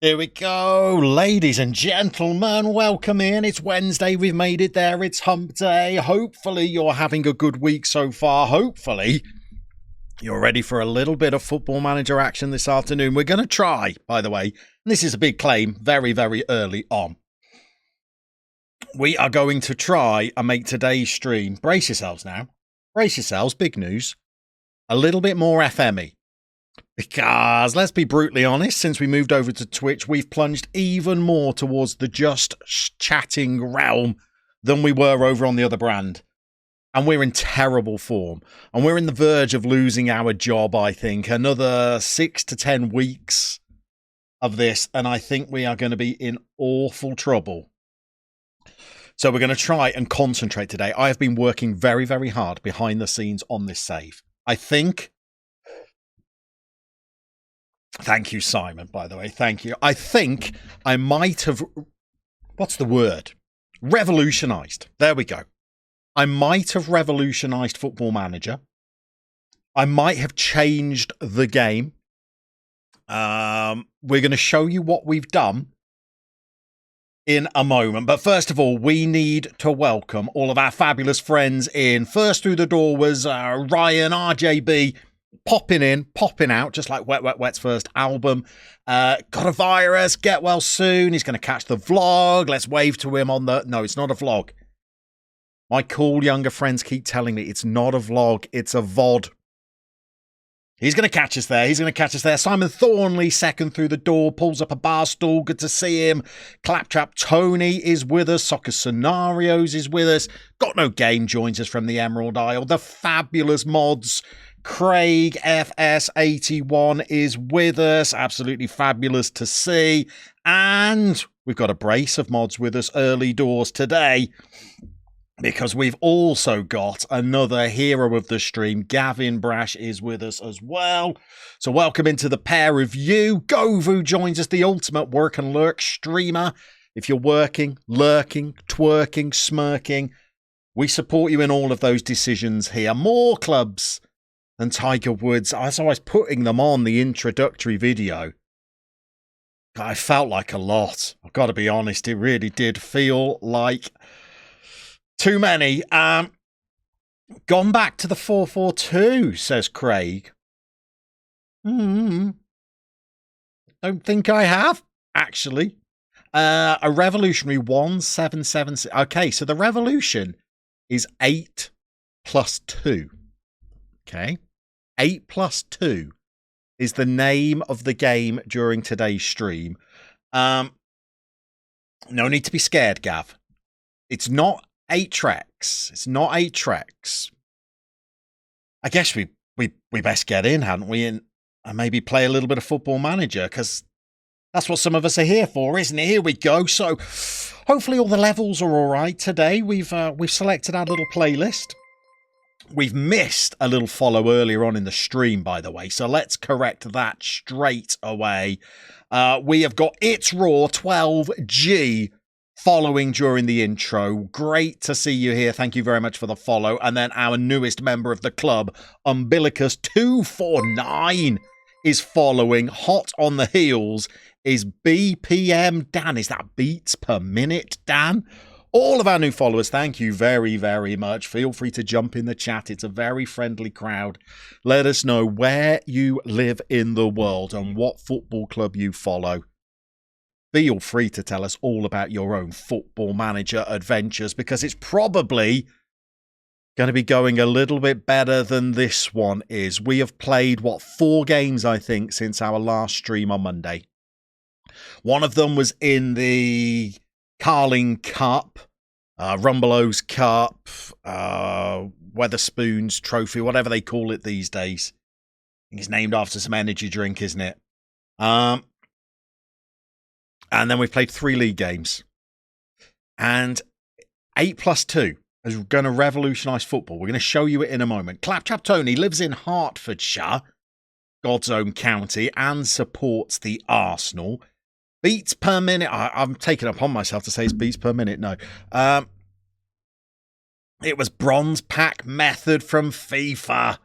Here we go, ladies and gentlemen, welcome in. It's Wednesday, we've made it there, it's hump day. Hopefully you're having a good week so far. Hopefully you're ready for a little bit of Football Manager action this afternoon. We're going to try, by the way, and this is a big claim, very, very early on. We are going to try and make today's stream, brace yourselves now, brace yourselves, big news, a little bit more FME. Because, let's be brutally honest, since we moved over to Twitch, we've plunged even more towards the just chatting realm than we were over on the other brand. And we're in terrible form. And we're in the verge of losing our job, I think. Another 6 to 10 weeks of this, and I think we are going to be in awful trouble. So we're going to try and concentrate today. I have been working very, very hard behind the scenes on this save. I think... Thank you, Simon, by the way. Thank you. I think I might have... What's the word? Revolutionised. There we go. I might have revolutionised Football Manager. I might have changed the game. We're going to show you what we've done in a moment. But first of all, we need to welcome all of our fabulous friends in. First through the door was Ryan, RJB, popping in, popping out, just like Wet Wet Wet's first album. Got a virus, get well soon. He's going to catch the vlog. Let's wave to him on the... No, it's not a vlog. My cool younger friends keep telling me it's not a vlog, it's a VOD. He's going to catch us there. He's going to catch us there. Simon Thornley, second through the door, pulls up a bar stool. Good to see him. Claptrap Tony is with us. Soccer Scenarios is with us. Got No Game joins us from the Emerald Isle. The fabulous mods... Craig FS81 is with us. Absolutely fabulous to see. And we've got a brace of mods with us early doors today because we've also got another hero of the stream. Gavin Brash is with us as well. So welcome into the pair of you. Govu joins us, the ultimate work and lurk streamer. If you're working, lurking, twerking, smirking, we support you in all of those decisions here. More clubs and Tiger Woods. As I was putting them on the introductory video, I felt like a lot. I've got to be honest, it really did feel like too many. Gone back to the 4-4-2, says Craig. Don't think I have, actually. A revolutionary 1-7-7. Okay, so the revolution is 8 plus 2. Okay, 8 plus 2 is the name of the game during today's stream. No need to be scared, Gav. It's not 8 tracks. It's not 8 tracks. I guess we best get in, hadn't we? And maybe play a little bit of Football Manager, because that's what some of us are here for, isn't it? Here we go. So hopefully all the levels are all right today. We've selected our little playlist. We've missed a little follow earlier on in the stream, by the way, so let's correct that straight away. We have got It's Raw 12G following during the intro. Great to see you here. Thank you very much for the follow. And then our newest member of the club, Umbilicus 249, is following. Hot on the heels is BPM Dan. Is that beats per minute, Dan? All of our new followers, thank you very, very much. Feel free to jump in the chat. It's a very friendly crowd. Let us know where you live in the world and what football club you follow. Feel free to tell us all about your own Football Manager adventures, because it's probably going to be going a little bit better than this one is. We have played, 4 games, I think, since our last stream on Monday. One of them was in the Carling Cup, Rumbelows Cup, Weatherspoons Trophy, whatever they call it these days. I think it's named after some energy drink, isn't it? And then we've played 3 league games. And 8 plus 2 is going to revolutionise football. We're going to show you it in a moment. Claptrap Tony lives in Hertfordshire, God's own county, and supports the Arsenal. Beats per minute. I'm taking it upon myself to say it's beats per minute. No. It was Bronze Pack Method from FIFA.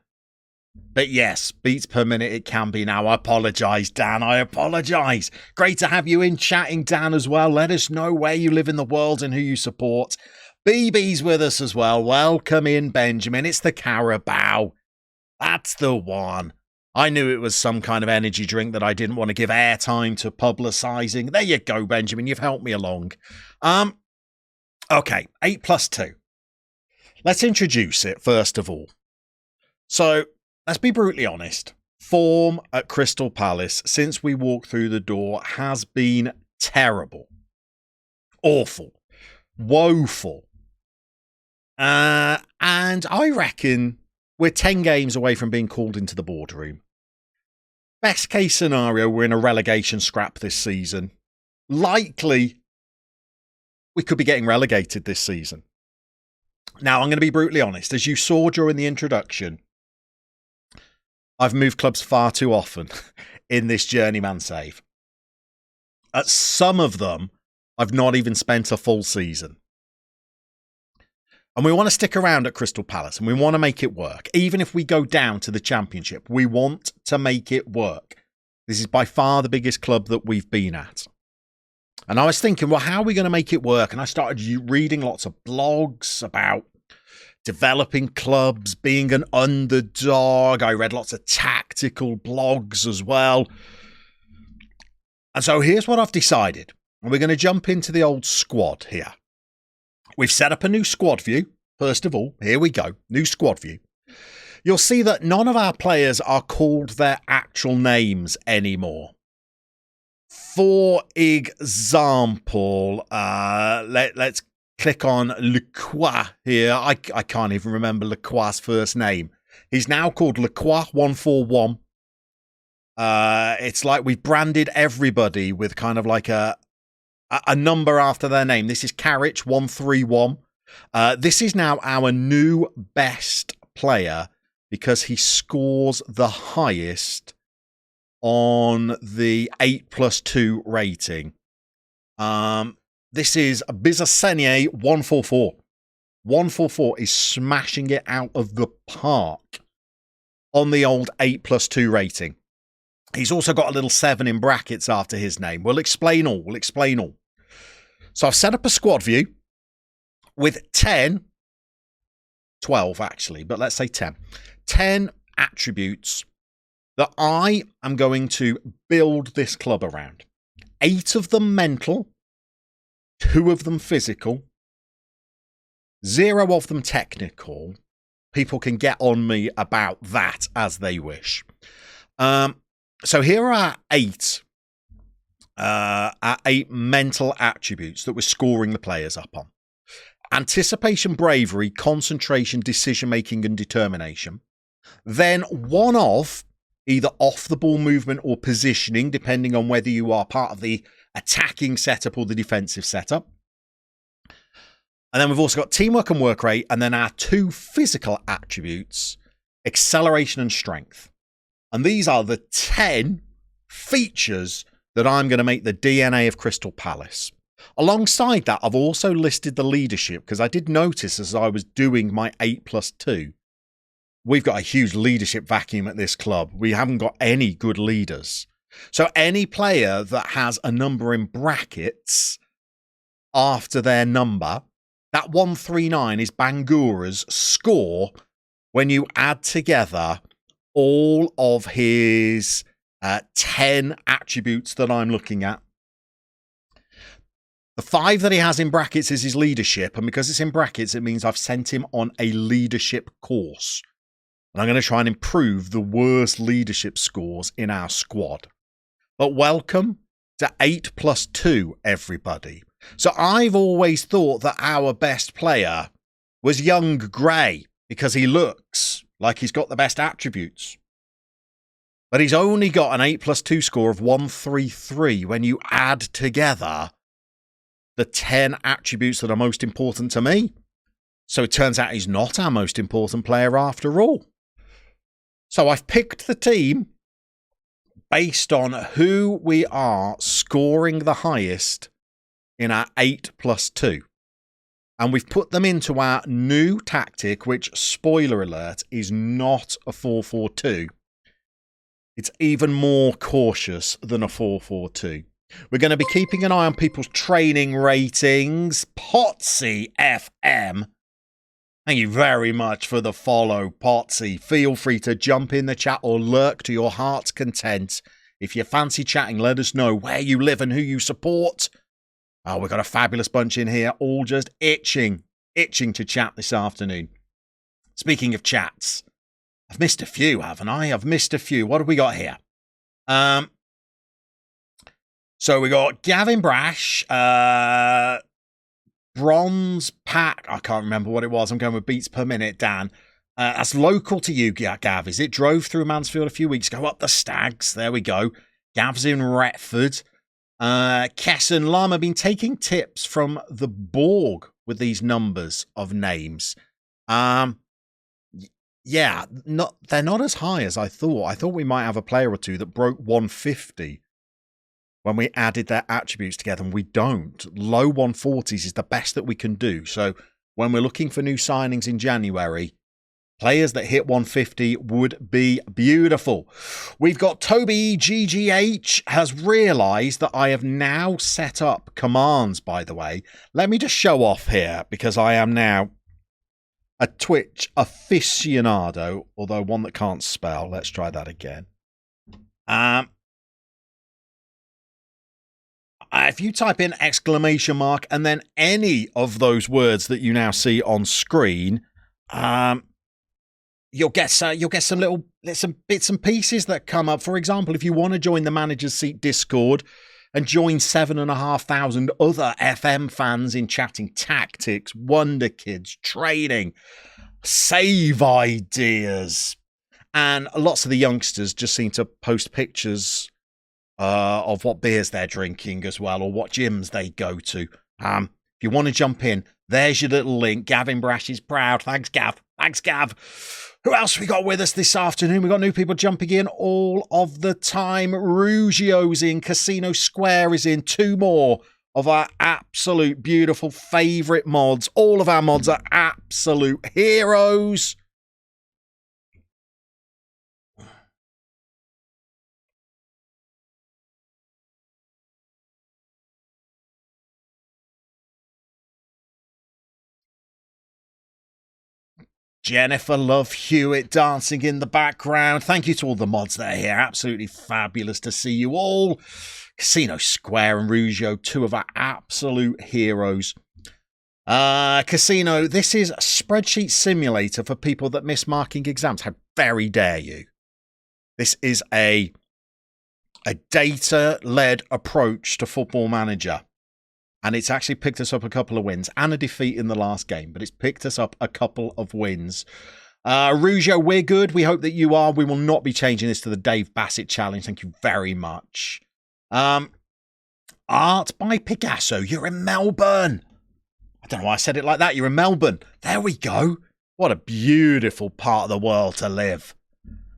But yes, beats per minute it can be now. I apologise, Dan. I apologise. Great to have you in chatting, Dan, as well. Let us know where you live in the world and who you support. BB's with us as well. Welcome in, Benjamin. It's the Carabao. That's the one. I knew it was some kind of energy drink that I didn't want to give airtime to publicising. There you go, Benjamin. You've helped me along. Okay, 8+2. Let's introduce it first of all. So, let's be brutally honest. Form at Crystal Palace since we walked through the door has been terrible. Awful. Woeful. And I reckon we're 10 games away from being called into the boardroom. Best case scenario, we're in a relegation scrap this season. Likely, we could be getting relegated this season. Now, I'm going to be brutally honest. As you saw during the introduction, I've moved clubs far too often in this journeyman save. At some of them, I've not even spent a full season. And we want to stick around at Crystal Palace and we want to make it work. Even if we go down to the Championship, we want to make it work. This is by far the biggest club that we've been at. And I was thinking, well, how are we going to make it work? And I started reading lots of blogs about developing clubs, being an underdog. I read lots of tactical blogs as well. And so here's what I've decided. And we're going to jump into the old squad here. We've set up a new squad view. First of all, here we go. New squad view. You'll see that none of our players are called their actual names anymore. For example, let's click on Lecroix here. I can't even remember Lecroix's first name. He's now called Lecroix 141. It's like we've branded everybody with kind of like a number after their name. This is Carrick 131. This is now our new best player because he scores the highest on the 8+2 rating. This is Bizasenier 144. 144 is smashing it out of the park on the old 8+2 rating. He's also got a little 7 in brackets after his name. We'll explain all. So I've set up a squad view with 10, 12 actually, but let's say 10. 10 attributes that I am going to build this club around. 8 of them mental, 2 of them physical, 0 of them technical. People can get on me about that as they wish. So here are our 8 mental attributes that we're scoring the players up on. Anticipation, bravery, concentration, decision-making and determination. Then one of either off-the-ball movement or positioning, depending on whether you are part of the attacking setup or the defensive setup. And then we've also got teamwork and work rate, and then our 2 physical attributes, acceleration and strength. And these are the 10 features that I'm going to make the DNA of Crystal Palace. Alongside that, I've also listed the leadership because I did notice as I was doing my 8+2, we've got a huge leadership vacuum at this club. We haven't got any good leaders. So any player that has a number in brackets after their number, that 139 is Bangura's score when you add together all of his 10 attributes that I'm looking at. The 5 that he has in brackets is his leadership. And because it's in brackets, it means I've sent him on a leadership course. And I'm going to try and improve the worst leadership scores in our squad. But welcome to 8+2, everybody. So I've always thought that our best player was young Gray because he looks like he's got the best attributes. But he's only got an 8+2 score of 133 when you add together the 10 attributes that are most important to me. So it turns out he's not our most important player after all. So I've picked the team based on who we are scoring the highest in our 8+2. And we've put them into our new tactic, which, spoiler alert, is not a 4-4-2. It's even more cautious than a 4-4-2. We're going to be keeping an eye on people's training ratings. Potsy FM. Thank you very much for the follow, Potsy. Feel free to jump in the chat or lurk to your heart's content. If you fancy chatting, let us know where you live and who you support. Oh, we've got a fabulous bunch in here, all just itching to chat this afternoon. Speaking of chats, I've missed a few, haven't I? I've missed a few. What have we got here? So we got Gavin Brash, Bronze Pack. I can't remember what it was. I'm going with beats per minute, Dan. That's local to you, Gav, is it? Drove through Mansfield a few weeks ago, up the Stags. There we go. Gav's in Retford. Kess and Llama been taking tips from the Borg with these numbers of names. Yeah, they're not as high as I thought. I thought we might have a player or two that broke 150 when we added their attributes together, and we don't. Low 140s is the best that we can do. So when we're looking for new signings in January, players that hit 150 would be beautiful. We've got Toby GGH has realised that I have now set up commands, by the way. Let me just show off here, because I am now a Twitch aficionado, although one that can't spell. Let's try that again. If you type in exclamation mark and then any of those words that you now see on screen, you'll get some bits and pieces that come up. For example, if you want to join the Manager's Seat Discord and join 7,500 other FM fans in chatting tactics, Wonder Kids, training, save ideas, and lots of the youngsters just seem to post pictures of what beers they're drinking as well, or what gyms they go to. If you want to jump in, there's your little link. Gavin Brash is proud. Thanks, Gav. Thanks, Gav. Who else we got with us this afternoon? We got new people jumping in all of the time. Rugio's in. Casino Square is in. Two more of our absolute beautiful favourite mods. All of our mods are absolute heroes. Jennifer Love Hewitt dancing in the background. Thank you to all the mods that are here. Absolutely fabulous to see you all. Casino Square and Rugio, two of our absolute heroes. Casino, this is a spreadsheet simulator for people that miss marking exams. How very dare you? This is a data-led approach to Football Manager. And it's actually picked us up a couple of wins and a defeat in the last game, but it's picked us up a couple of wins. Rugio, we're good. We hope that you are. We will not be changing this to the Dave Bassett challenge. Thank you very much. Art by Picasso. You're in Melbourne. I don't know why I said it like that. You're in Melbourne. There we go. What a beautiful part of the world to live.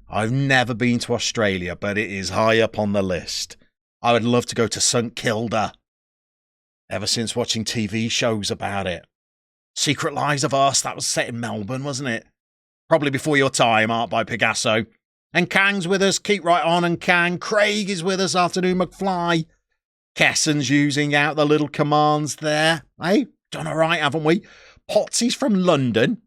I've never been to Australia, but it is high up on the list. I would love to go to St Kilda. Ever since watching TV shows about it. Secret Lives of Us, that was set in Melbourne, wasn't it? Probably before your time, Art by Picasso. And Kang's with us, keep right on, and Kang. Craig is with us, Afternoon McFly. Kessen's using out the little commands there. Hey, done all right, haven't we? Potsy's from London.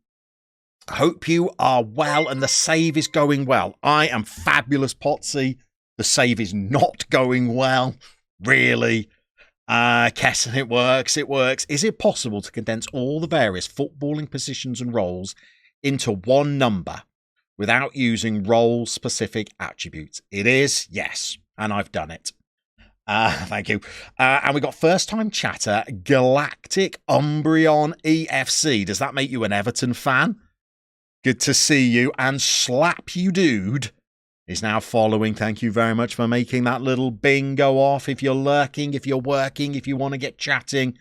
Hope you are well and the save is going well. I am fabulous, Potsy. The save is not going well. Really? Kesson, it works. Is it possible to condense all the various footballing positions and roles into one number without using role-specific attributes? It is, yes, and I've done it. Thank you. And we got first-time chatter, Galactic Umbreon EFC. Does that make you an Everton fan? Good to see you. And Slap You Dude is now following. Thank you very much for making that little bing go off. If you're lurking, if you're working, if you want to get chatting,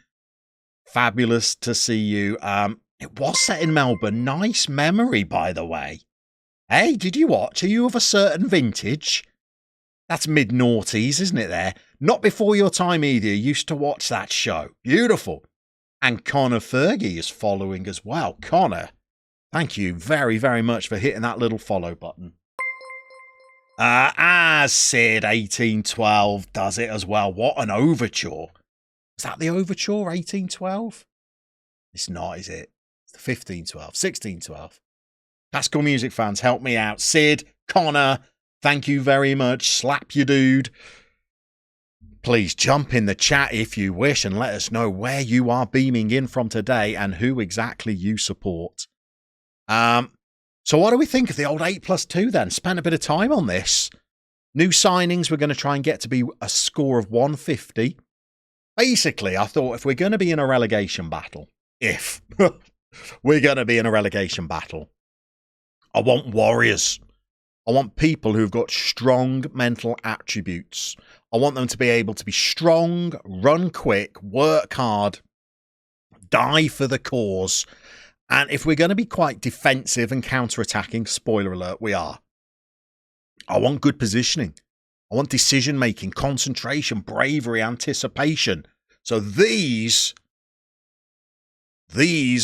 fabulous to see you. It was set in Melbourne. Nice memory, by the way. Hey, did you watch? Are you of a certain vintage? That's mid-noughties, isn't it there? Not before your time either. You used to watch that show. Beautiful. And Connor Fergie is following as well. Connor, thank you very, very much for hitting that little follow button. As Sid 1812 does it as well. What an overture. Is that the overture, 1812? It's not, is it? It's the 1512, 1612. Classical music fans, help me out. Sid, Connor, thank you very much. Slap you, dude. Please jump in the chat if you wish and let us know where you are beaming in from today and who exactly you support. So what do we think of the old 8+2 then? Spent a bit of time on this. New signings, we're going to try and get to be a score of 150. Basically, I thought if we're going to be in a relegation battle, we're going to be in a relegation battle, I want warriors. I want people who've got strong mental attributes. I want them to be able to be strong, run quick, work hard, die for the cause. And if we're going to be quite defensive and counter-attacking, spoiler alert, we are. I want good positioning. I want decision-making, concentration, bravery, anticipation. So these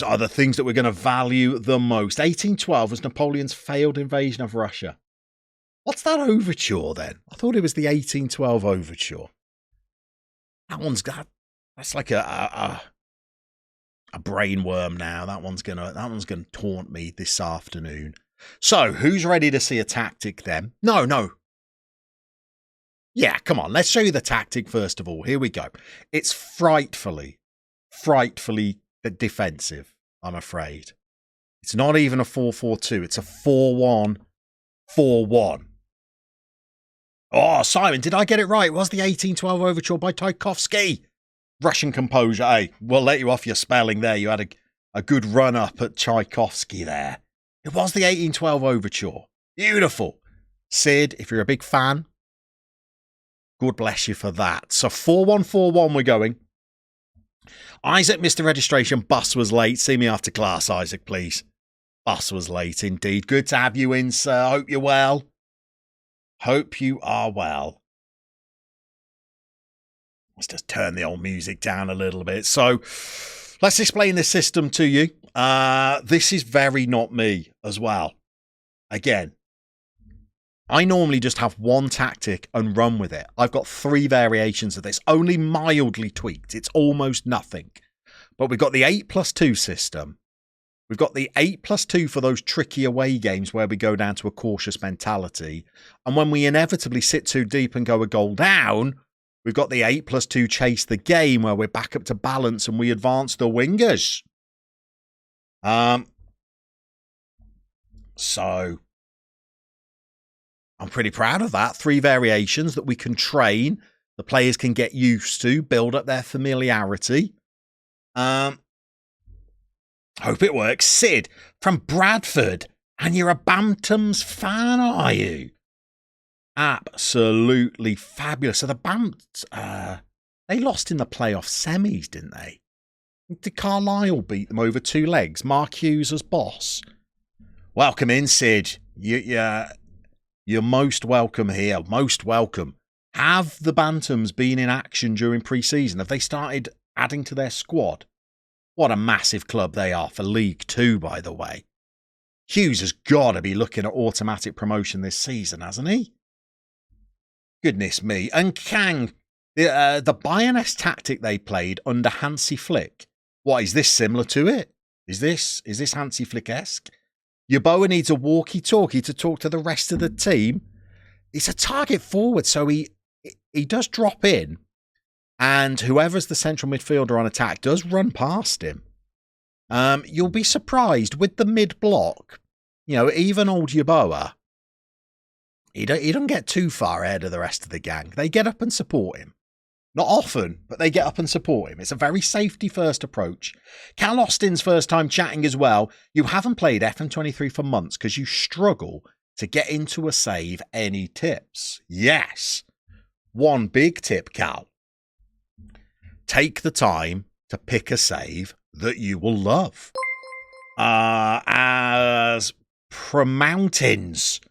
are the things that we're going to value the most. 1812 was Napoleon's failed invasion of Russia. What's that overture then? I thought it was the 1812 overture. That's like a brainworm now. That one's gonna taunt me this afternoon. So, who's ready to see a tactic then? No. Yeah, come on. Let's show you the tactic first of all. Here we go. It's frightfully defensive, I'm afraid. It's not even a 4-4-2. It's a 4-1-4-1. Oh, Simon, did I get it right? It was the 1812 overture by Tchaikovsky. Russian composure. Hey, we'll let you off your spelling there. You had a good run up at Tchaikovsky there. It was the 1812 overture. Beautiful. Sid, if you're a big fan, God bless you for that. So 4-1-4-1 we're going. Isaac, Mr. Registration, bus was late. See me after class, Isaac, please. Bus was late indeed. Good to have you in, sir. Hope you're well. Hope you are well. Let's just turn the old music down a little bit. So let's explain this system to you. This is very not me as well. Again, I normally just have one tactic and run with it. I've got 3 variations of this, only mildly tweaked. It's almost nothing. But we've got the 8+2 system. We've got the 8+2 for those tricky away games where we go down to a cautious mentality. And when we inevitably sit too deep and go a goal down, we've got the 8+2 chase the game where we're back up to balance and we advance the wingers. So I'm pretty proud of that. 3 variations that we can train. The players can get used to, build up their familiarity. Hope it works. Sid from Bradford. And you're a Bantams fan, are you? Absolutely fabulous. So the Bants, they lost in the playoff semis, didn't they? Did Carlisle beat them over 2 legs? Mark Hughes as boss. Welcome in, Sid. You're most welcome here. Most welcome. Have the Bantams been in action during pre-season? Have they started adding to their squad? What a massive club they are for League 2, by the way. Hughes has got to be looking at automatic promotion this season, hasn't he? Goodness me. And Kang, the Bayerness tactic they played under Hansi Flick. What, is this similar to it? Is this Hansi Flick-esque? Yeboah needs a walkie-talkie to talk to the rest of the team. He's a target forward, so he does drop in. And whoever's the central midfielder on attack does run past him. You'll be surprised with the mid-block. You know, even old Yeboah, he doesn't get too far ahead of the rest of the gang. They get up and support him. Not often, but they get up and support him. It's a very safety-first approach. Cal Austin's first time chatting as well. You haven't played FM23 for months because you struggle to get into a save. Any tips? Yes. One big tip, Cal. Take the time to pick a save that you will love. As Promountains.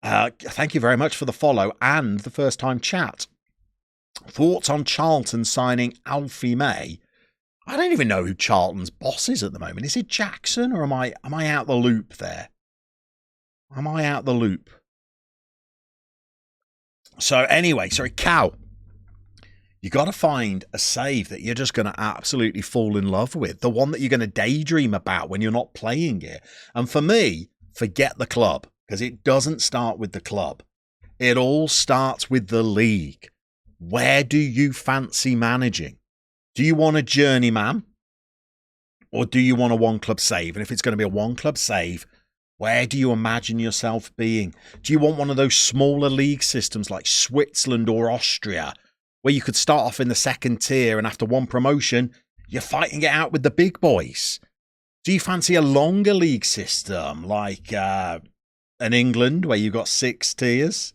Thank you very much for the follow and the first time chat. Thoughts on Charlton signing Alfie May I don't even know who Charlton's boss is at the moment. Is it Jackson, or am I out the loop there? Am I out the loop? So anyway, sorry, Cal. You got to find a save that you're just going to absolutely fall in love with. The one that you're going to daydream about when you're not playing it. And for me, forget the club, because it doesn't start with the club. It all starts with the league. Where do you fancy managing? Do you want a journeyman, or do you want a one-club save? And if it's going to be a one-club save, where do you imagine yourself being? Do you want one of those smaller league systems like Switzerland or Austria, where you could start off in the second tier and after one promotion, you're fighting it out with the big boys? Do you fancy a longer league system like an England, where you've got 6 tiers?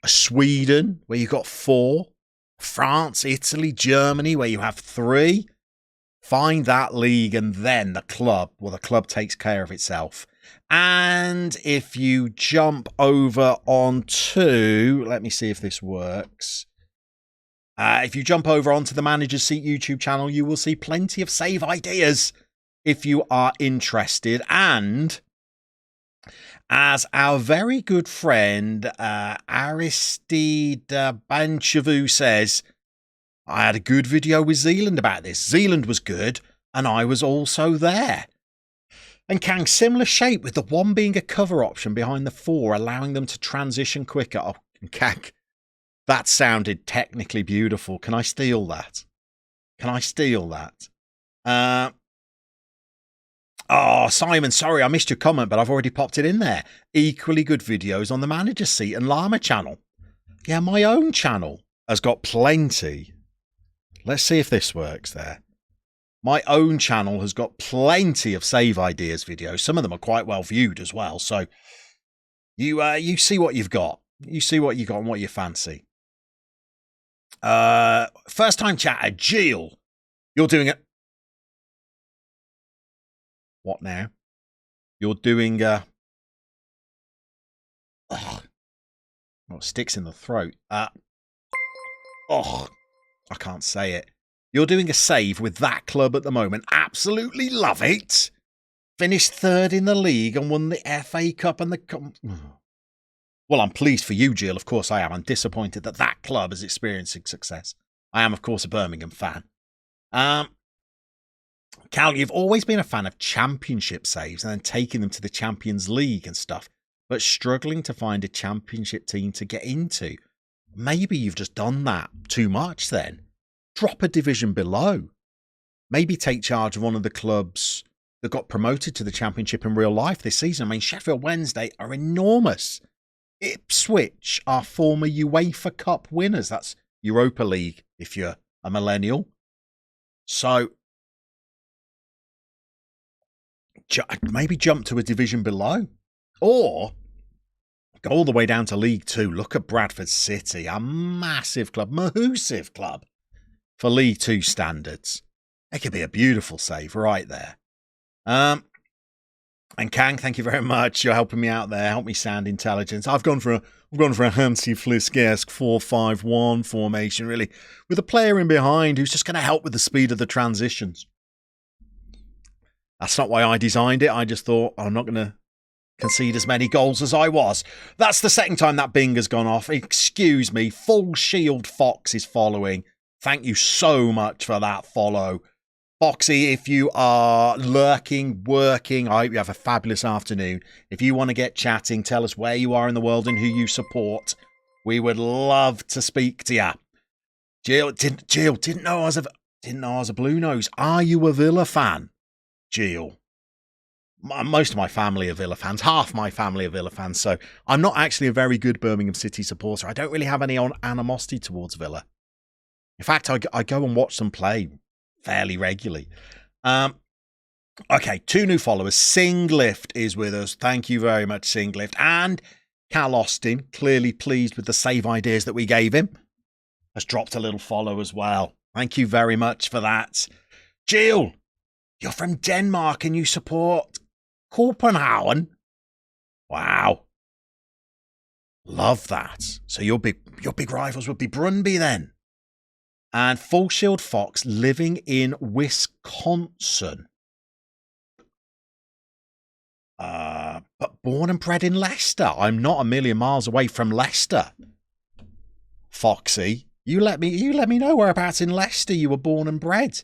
A Sweden, where you've got 4? France, Italy, Germany, where you have 3? Find that league, and then the club. Well, the club takes care of itself. And if you jump over onto, let me see if this works. If you jump over onto the Manager's Seat YouTube channel, you will see plenty of save ideas if you are interested. And as our very good friend Aristide Banchevu says, I had a good video with Zealand about this. Zealand was good, and I was also there. And Kang, similar shape, with the 1 being a cover option behind the 4, allowing them to transition quicker. Oh, Kang, that sounded technically beautiful. Can I steal that? Can I steal that? Oh, Simon, sorry, I missed your comment, but I've already popped it in there. Equally good videos on the Manager's Seat and Llama channel. Yeah, my own channel has got plenty. Let's see if this works there. My own channel has got plenty of save ideas videos. Some of them are quite well viewed as well. So you see what you've got. You see what you got and what you fancy. First time chatter, Jill. You're doing it. What now? You're doing well, it sticks in the throat. I can't say it. You're doing a save with that club at the moment. Absolutely love it. Finished 3rd in the league and won the FA Cup and the... Well, I'm pleased for you, Jill. Of course I am. I'm disappointed that that club is experiencing success. I am, of course, a Birmingham fan. Cal, you've always been a fan of championship saves and then taking them to the Champions League and stuff, but struggling to find a championship team to get into. Maybe you've just done that too much then. Drop a division below. Maybe take charge of one of the clubs that got promoted to the championship in real life this season. I mean, Sheffield Wednesday are enormous. Ipswich are former UEFA Cup winners. That's Europa League if you're a millennial. So maybe jump to a division below, or go all the way down to League Two. Look at Bradford City, a massive club, massive club for League Two standards. It could be a beautiful save right there. And Kang, thank you very much. You're helping me out there. Help me sound intelligent. I've gone for a Hansi Flick-esque 4-5-1 formation, really, with a player in behind who's just going to help with the speed of the transitions. That's not why I designed it. I just thought, I'm not going to concede as many goals as I was. That's the second time that Bing has gone off. Excuse me. Full Shield Fox is following. Thank you so much for that follow. Foxy, if you are lurking, working, I hope you have a fabulous afternoon. If you want to get chatting, tell us where you are in the world and who you support. We would love to speak to you. Jill, didn't know I was a Blue Nose. Are you a Villa fan, Jill? Most of my family are Villa fans. Half my family are Villa fans. So I'm not actually a very good Birmingham City supporter. I don't really have any animosity towards Villa. In fact, I go and watch them play fairly regularly. Okay, 2 new followers. Singlift is with us. Thank you very much, Singlift. And Cal Austin, clearly pleased with the save ideas that we gave him, has dropped a little follow as well. Thank you very much for that. Jill, you're from Denmark and you support Copenhagen. Wow. Love that. So your big rivals would be Brøndby then. And Full Shield Fox living in Wisconsin. But born and bred in Leicester. I'm not a million miles away from Leicester. Foxy, you let me know whereabouts in Leicester you were born and bred.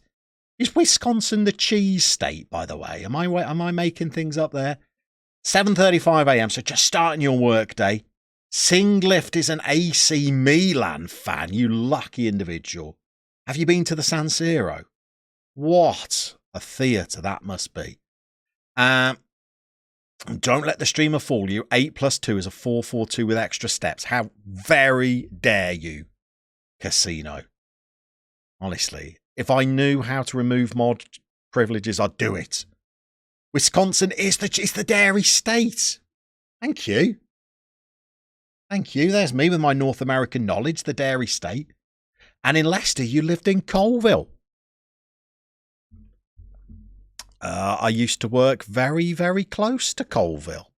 Is Wisconsin the cheese state, by the way? Am I making things up there? 7:35 a.m. So just starting your work day. Singlift is an AC Milan fan. You lucky individual. Have you been to the San Siro? What a theatre that must be. Don't let the streamer fool you. 8 + 2 is a 442 with extra steps. How very dare you, Casino? Honestly, if I knew how to remove mod privileges, I'd do it. Wisconsin is the dairy state. Thank you. Thank you. There's me with my North American knowledge, the dairy state. And in Leicester, you lived in Colville. I used to work very, very close to Colville.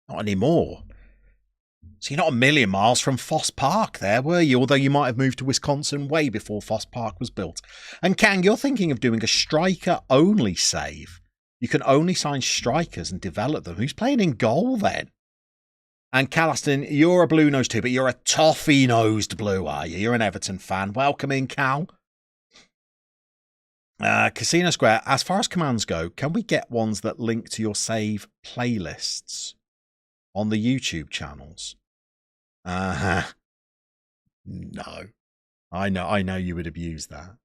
Not anymore. So you're not a million miles from Foss Park there, were you? Although you might have moved to Wisconsin way before Foss Park was built. And Kang, you're thinking of doing a striker-only save. You can only sign strikers and develop them. Who's playing in goal then? And Callaston, you're a blue nose too, but you're a toffee-nosed blue, are you? You're an Everton fan. Welcome in, Cal. Casino Square, as far as commands go, can we get ones that link to your save playlists on the YouTube channels? No. I know you would abuse that.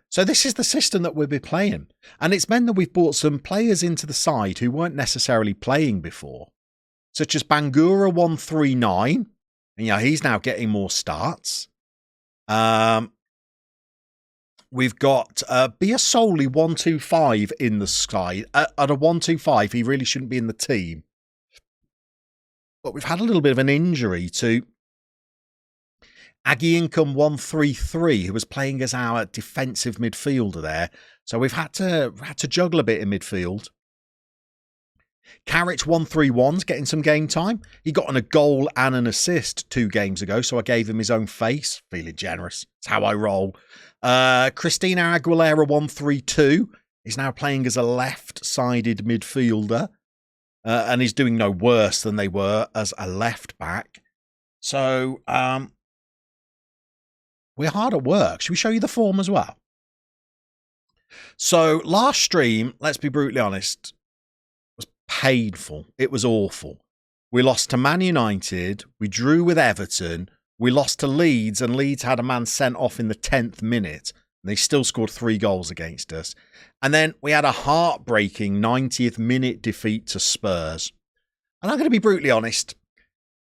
So this is the system that we'll be playing. And it's meant that we've brought some players into the side who weren't necessarily playing before, such as Bangura 139. And he's now getting more starts. We've got Biasoli 125 in the sky. At a 125, he really shouldn't be in the team. But we've had a little bit of an injury to Aggie Income 133, who was playing as our defensive midfielder there. So we've had to juggle a bit in midfield. Carriage 131's getting some game time. He got a goal and an assist 2 games ago, so I gave him his own face. Feeling generous. It's how I roll. Christina Aguilera 132 is now playing as a left-sided midfielder. And he's doing no worse than they were as a left back. So we're hard at work. Should we show you the form as well? So last stream, let's be brutally honest, was painful. It was awful. We lost to Man United. We drew with Everton. We lost to Leeds, and Leeds had a man sent off in the 10th minute. And they still scored 3 goals against us. And then we had a heartbreaking 90th minute defeat to Spurs. And I'm going to be brutally honest.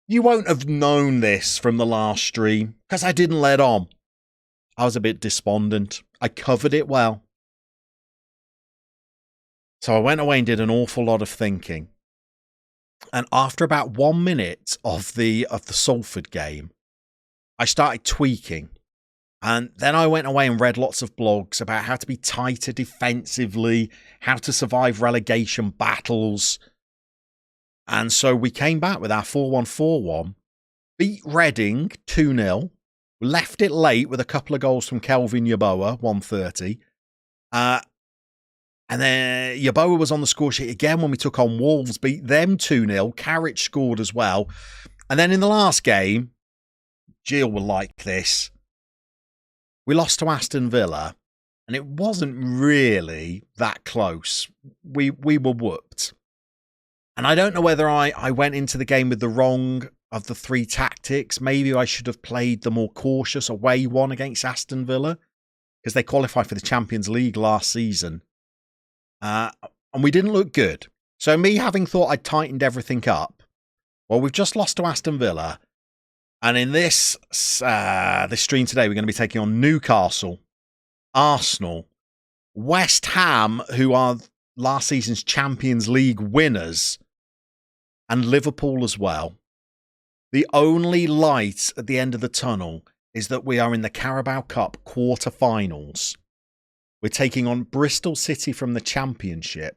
You won't have known this from the last stream because I didn't let on. I was a bit despondent. I covered it well. So I went away and did an awful lot of thinking. And after about 1 minute of the Salford game, I started tweaking. And then I went away and read lots of blogs about how to be tighter defensively, how to survive relegation battles. And so we came back with our 4-1-4-1, beat Reading 2-0, left it late with a couple of goals from Kelvin Yeboah, 130. And then Yeboah was on the score sheet again when we took on Wolves, beat them 2-0. Carrick scored as well. And then in the last game, Jill will like this. We lost to Aston Villa, and it wasn't really that close. We were whooped. And I don't know whether I went into the game with the wrong of the 3 tactics. Maybe I should have played the more cautious away one against Aston Villa, because they qualified for the Champions League last season. And we didn't look good. So me having thought I'd tightened everything up, well, we've just lost to Aston Villa. And in this stream today, we're going to be taking on Newcastle, Arsenal, West Ham, who are last season's Champions League winners, and Liverpool as well. The only light at the end of the tunnel is that we are in the Carabao Cup quarter-finals. We're taking on Bristol City from the Championship.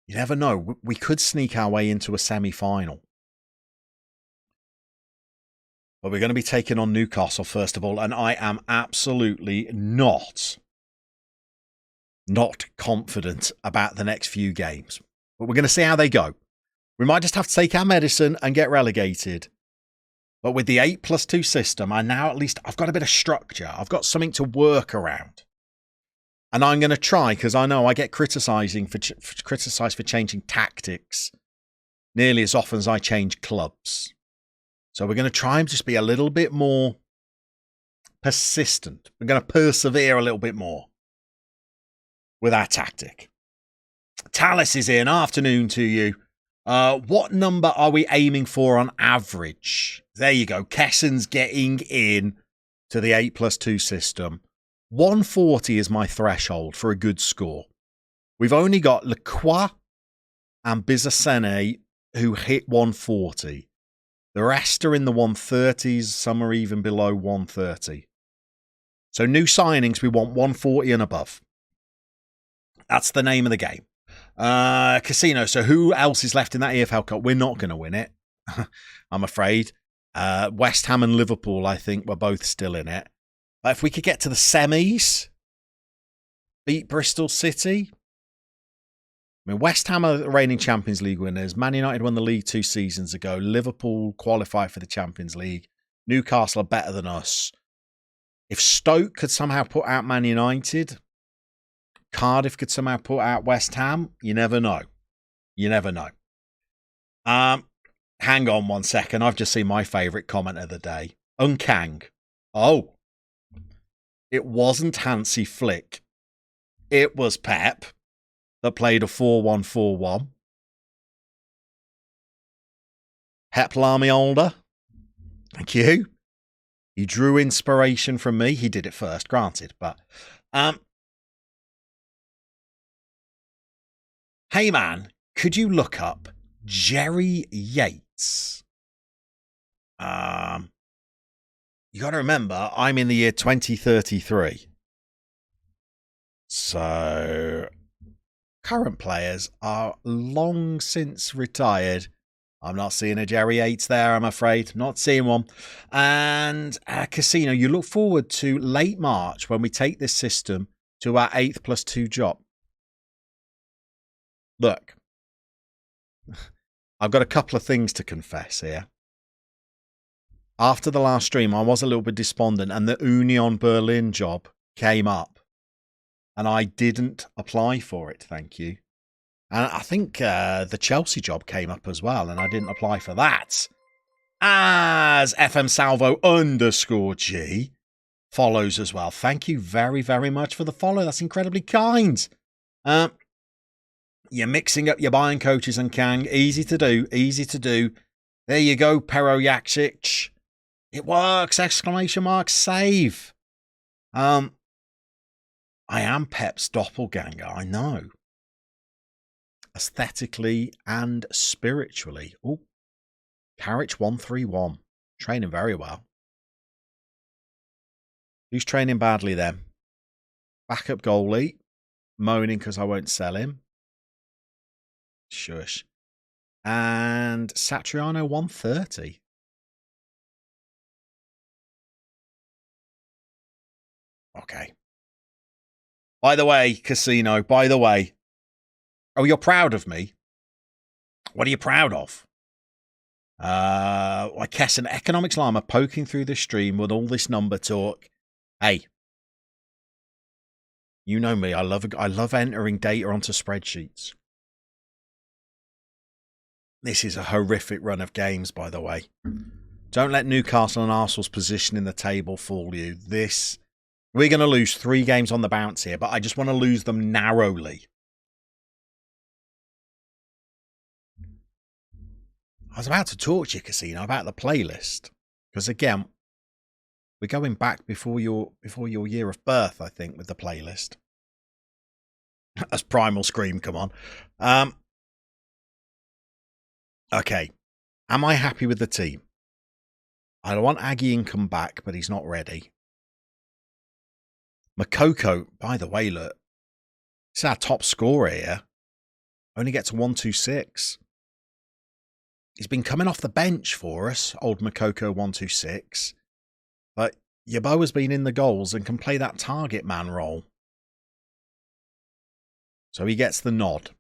You never know. We could sneak our way into a semi-final. But we're going to be taking on Newcastle first of all, and I am absolutely not confident about the next few games. But we're going to see how they go. We might just have to take our medicine and get relegated. But with the 8+2 system, I've got a bit of structure. I've got something to work around. And I'm going to try, because I know I get criticised for changing tactics nearly as often as I change clubs. So we're going to try and just be a little bit more persistent. We're going to persevere a little bit more with our tactic. Talis is in. Afternoon to you. What number are we aiming for on average? There you go. Kessen's getting in to the 8+2 system. 140 is my threshold for a good score. We've only got Lacroix and Bizasene who hit 140. The rest are in the 130s. Some are even below 130. So new signings, we want 140 and above. That's the name of the game. Casino. So who else is left in that EFL Cup? We're not going to win it, I'm afraid. West Ham and Liverpool, I think, were both still in it. If we could get to the semis, beat Bristol City. I mean, West Ham are the reigning Champions League winners. Man United won the league 2 seasons ago. Liverpool qualified for the Champions League. Newcastle are better than us. If Stoke could somehow put out Man United, Cardiff could somehow put out West Ham, you never know. You never know. Hang on one second. I've just seen my favourite comment of the day. Unkang. Oh. It wasn't Hansi Flick. It was Pep that played a 4-1-4-1. Pep Lamiola. Thank you. He drew inspiration from me. He did it first, granted. But, hey man, could you look up Jerry Yates? You got to remember, I'm in the year 2033. So, current players are long since retired. I'm not seeing a Jerry Yates there, I'm afraid. Not seeing one. And Casino, you look forward to late March when we take this system to our 8+2 job. Look, I've got a couple of things to confess here. After the last stream, I was a little bit despondent and the Union Berlin job came up and I didn't apply for it, thank you. And I think the Chelsea job came up as well and I didn't apply for that. As FM Salvo _G follows as well. Thank you very, very much for the follow. That's incredibly kind. You're mixing up your buying coaches and Kang. Easy to do. Easy to do. There you go, Pero Yaksic. It works! ! Save. I am Pep's doppelganger, I know. Aesthetically and spiritually. Oh, Carriage 131. Training very well. Who's training badly then? Backup goalie. Moaning because I won't sell him. Shush. And Satriano 130. Okay. By the way, Casino, by the way. Oh, you're proud of me? What are you proud of? I guess an economics llama poking through the stream with all this number talk. Hey. You know me, I love entering data onto spreadsheets. This is a horrific run of games, by the way. Don't let Newcastle and Arsenal's position in the table fool you. We're going to lose 3 games on the bounce here, but I just want to lose them narrowly. I was about to talk to you, Casino, about the playlist. Because again, we're going back before your year of birth, I think, with the playlist. As Primal Scream, come on. Okay. Am I happy with the team? I want Aggie Income back, but he's not ready. Makoko, by the way, look. It's our top scorer here. Only gets 126. He's been coming off the bench for us, old Makoko 126. But Yabo has been in the goals and can play that target man role. So he gets the nod.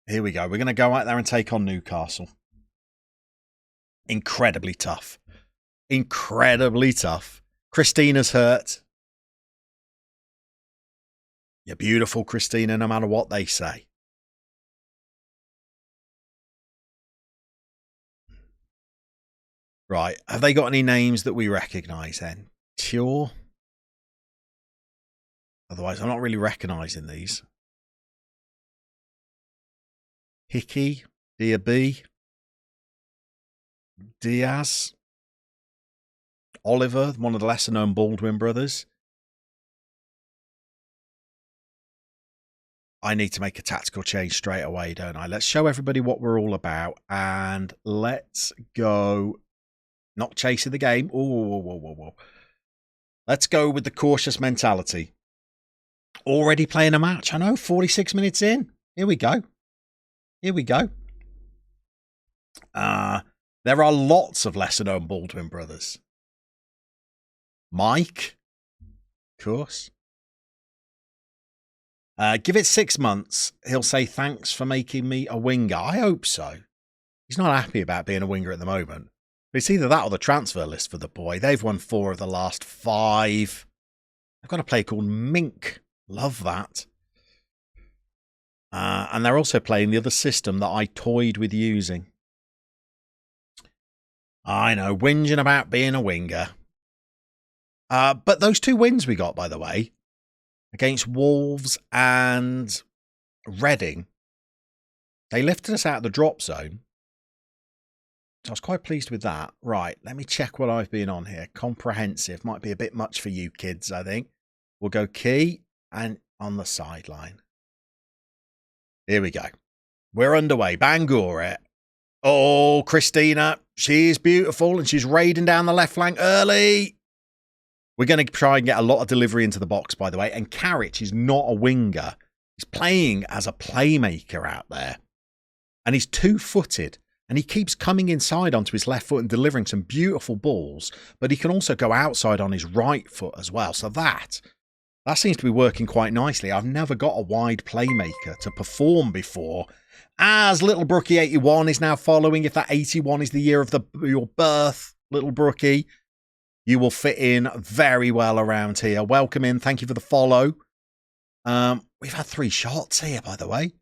Here we go. We're going to go out there and take on Newcastle. Incredibly tough. Incredibly tough. Christina's hurt. You're beautiful, Christina, no matter what they say. Right. Have they got any names that we recognise then? Sure. Otherwise, I'm not really recognising these. Hickey, Diaby, Diaz, Oliver, one of the lesser-known Baldwin brothers. I need to make a tactical change straight away, don't I? Let's show everybody what we're all about, and let's go. Not chasing the game. Whoa. Let's go with the cautious mentality. Already playing a match. I know, 46 minutes in. Here we go. Here we go. There are lots of lesser-known Baldwin brothers. Mike, of course. Give it 6 months. He'll say, thanks for making me a winger. I hope so. He's not happy about being a winger at the moment. But it's either that or the transfer list for the boy. They've won 4 of the last 5. They've got a player called Mink. Love that. And they're also playing the other system that I toyed with using. I know, whinging about being a winger. But those 2 wins we got, by the way, against Wolves and Reading, they lifted us out of the drop zone. So I was quite pleased with that. Right, let me check what I've been on here. Comprehensive. Might be a bit much for you kids, I think. We'll go key and on the sideline. Here we go. We're underway. Bangor it. Oh, Christina. She's beautiful and she's raiding down the left flank early. We're going to try and get a lot of delivery into the box, by the way. And Carrick is not a winger. He's playing as a playmaker out there. And he's 2-footed. And he keeps coming inside onto his left foot and delivering some beautiful balls. But he can also go outside on his right foot as well. So that seems to be working quite nicely. I've never got a wide playmaker to perform before. As Little Brookie 81 is now following. If that 81 is the year of your birth, Little Brookie, you will fit in very well around here. Welcome in. Thank you for the follow. We've had 3 shots here, by the way.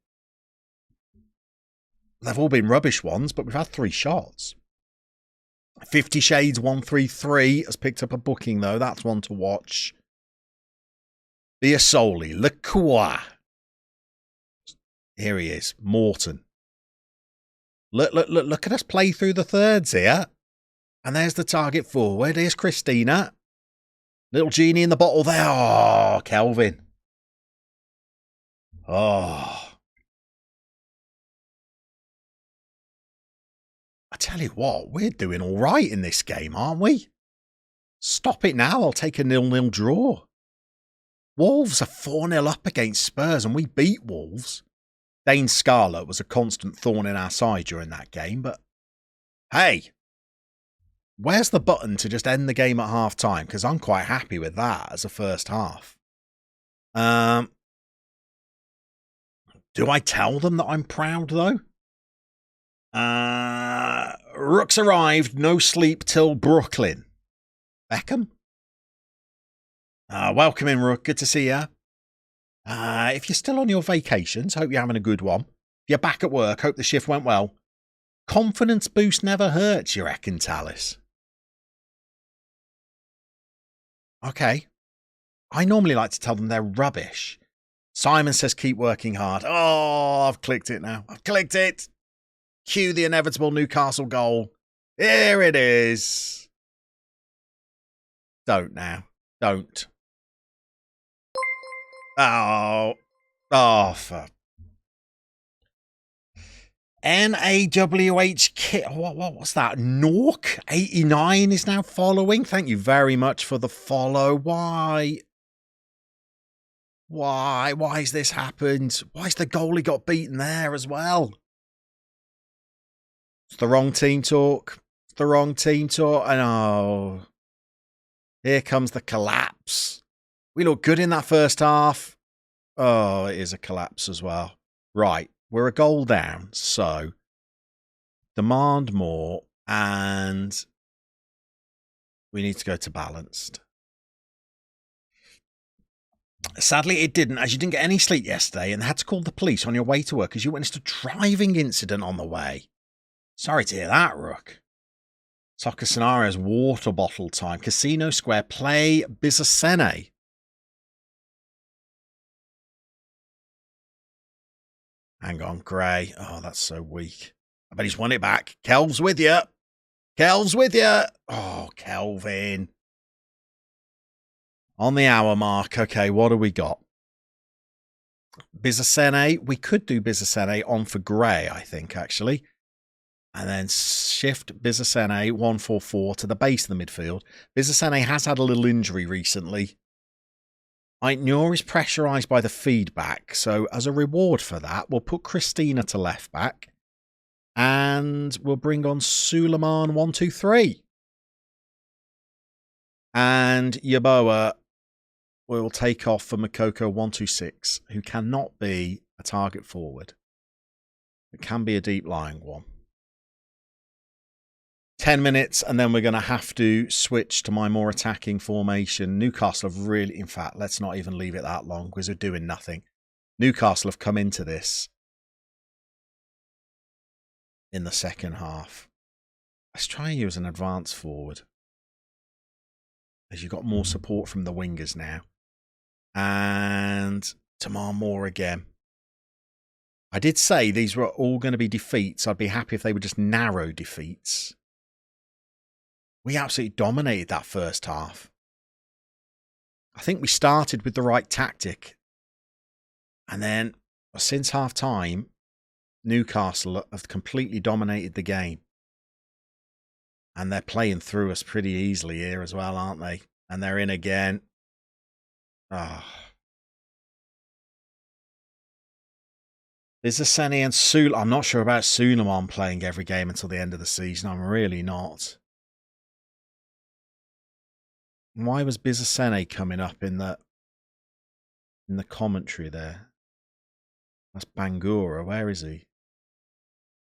They've all been rubbish ones, but we've had 3 shots. 50 Shades 133 has picked up a booking, though. That's one to watch. Biasoli, Lacroix. Here he is, Morton. Look at us play through the thirds here. And there's the target forward. Here's Christina. Little genie in the bottle there. Oh, Kelvin. Oh. I tell you what, we're doing all right in this game, aren't we? Stop it now. I'll take a 0-0 draw. Wolves are 4-0 up against Spurs and we beat Wolves. Dane Scarlett was a constant thorn in our side during that game, but hey, where's the button to just end the game at half time? Because I'm quite happy with that as a first half. Do I tell them that I'm proud, though? Rook's arrived. No sleep till Brooklyn. Beckham? Welcome in, Rook. Good to see you. If you're still on your vacations, hope you're having a good one. If you're back at work, hope the shift went well. Confidence boost never hurts, you reckon, Tallis? Okay. I normally like to tell them they're rubbish. Simon says keep working hard. Oh, I've clicked it now. I've clicked it. Cue the inevitable Newcastle goal. Here it is. Don't now. Don't. Oh, for NAWH kit. What's that? Nork 89 is now following. Thank you very much for the follow. Why has this happened? Why's the goalie got beaten there as well? It's the wrong team talk. It's the wrong team talk. And oh, here comes the collapse. We look good in that first half. Oh, it is a collapse as well. Right, we're a goal down, so demand more, and we need to go to balanced. Sadly, it didn't, as you didn't get any sleep yesterday and had to call the police on your way to work as you witnessed a driving incident on the way. Sorry to hear that, Rook. Soccer scenarios, water bottle time, Casino Square, play Bizasene. Hang on, Gray. Oh, that's so weak. I bet he's won it back. Kelv's with you. Kelv's with you. Oh, Kelvin. On the hour mark. Okay, what do we got? Bizasene. We could do Bizasene on for Gray, I think, actually. And then shift Bizasene 144 to the base of the midfield. Bizasene has had a little injury recently. Aitnur is pressurised by the feedback, so as a reward for that, we'll put Christina to left back, and we'll bring on Suleiman 123, and Yaboa will take off for Makoko 126, who cannot be a target forward. It can be a deep lying one. 10 minutes, and then we're going to have to switch to my more attacking formation. Newcastle have really, in fact, let's not even leave it that long because they're doing nothing. Newcastle have come into this in the second half. Let's try and use an advance forward, as you've got more support from the wingers now. And Tamar Moore again. I did say these were all going to be defeats. I'd be happy if they were just narrow defeats. We absolutely dominated that first half. I think we started with the right tactic. And then, since half-time, Newcastle have completely dominated the game. And they're playing through us pretty easily here as well, aren't they? And they're in again. Ah. Bizasene and Suleiman. I'm not sure about Suleiman playing every game until the end of the season. I'm really not. Why was Bizasene coming up in the commentary there? That's Bangura. Where is he?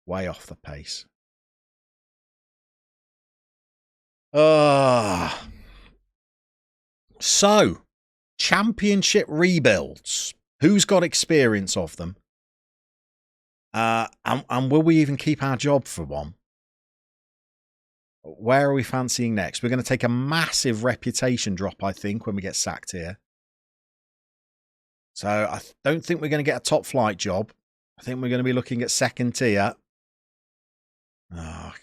Way off the pace. So, championship rebuilds. Who's got experience of them? And will we even keep our job for one? Where are we fancying next? We're going to take a massive reputation drop, I think, when we get sacked here. So I don't think we're going to get a top flight job. I think we're going to be looking at second tier. Oh.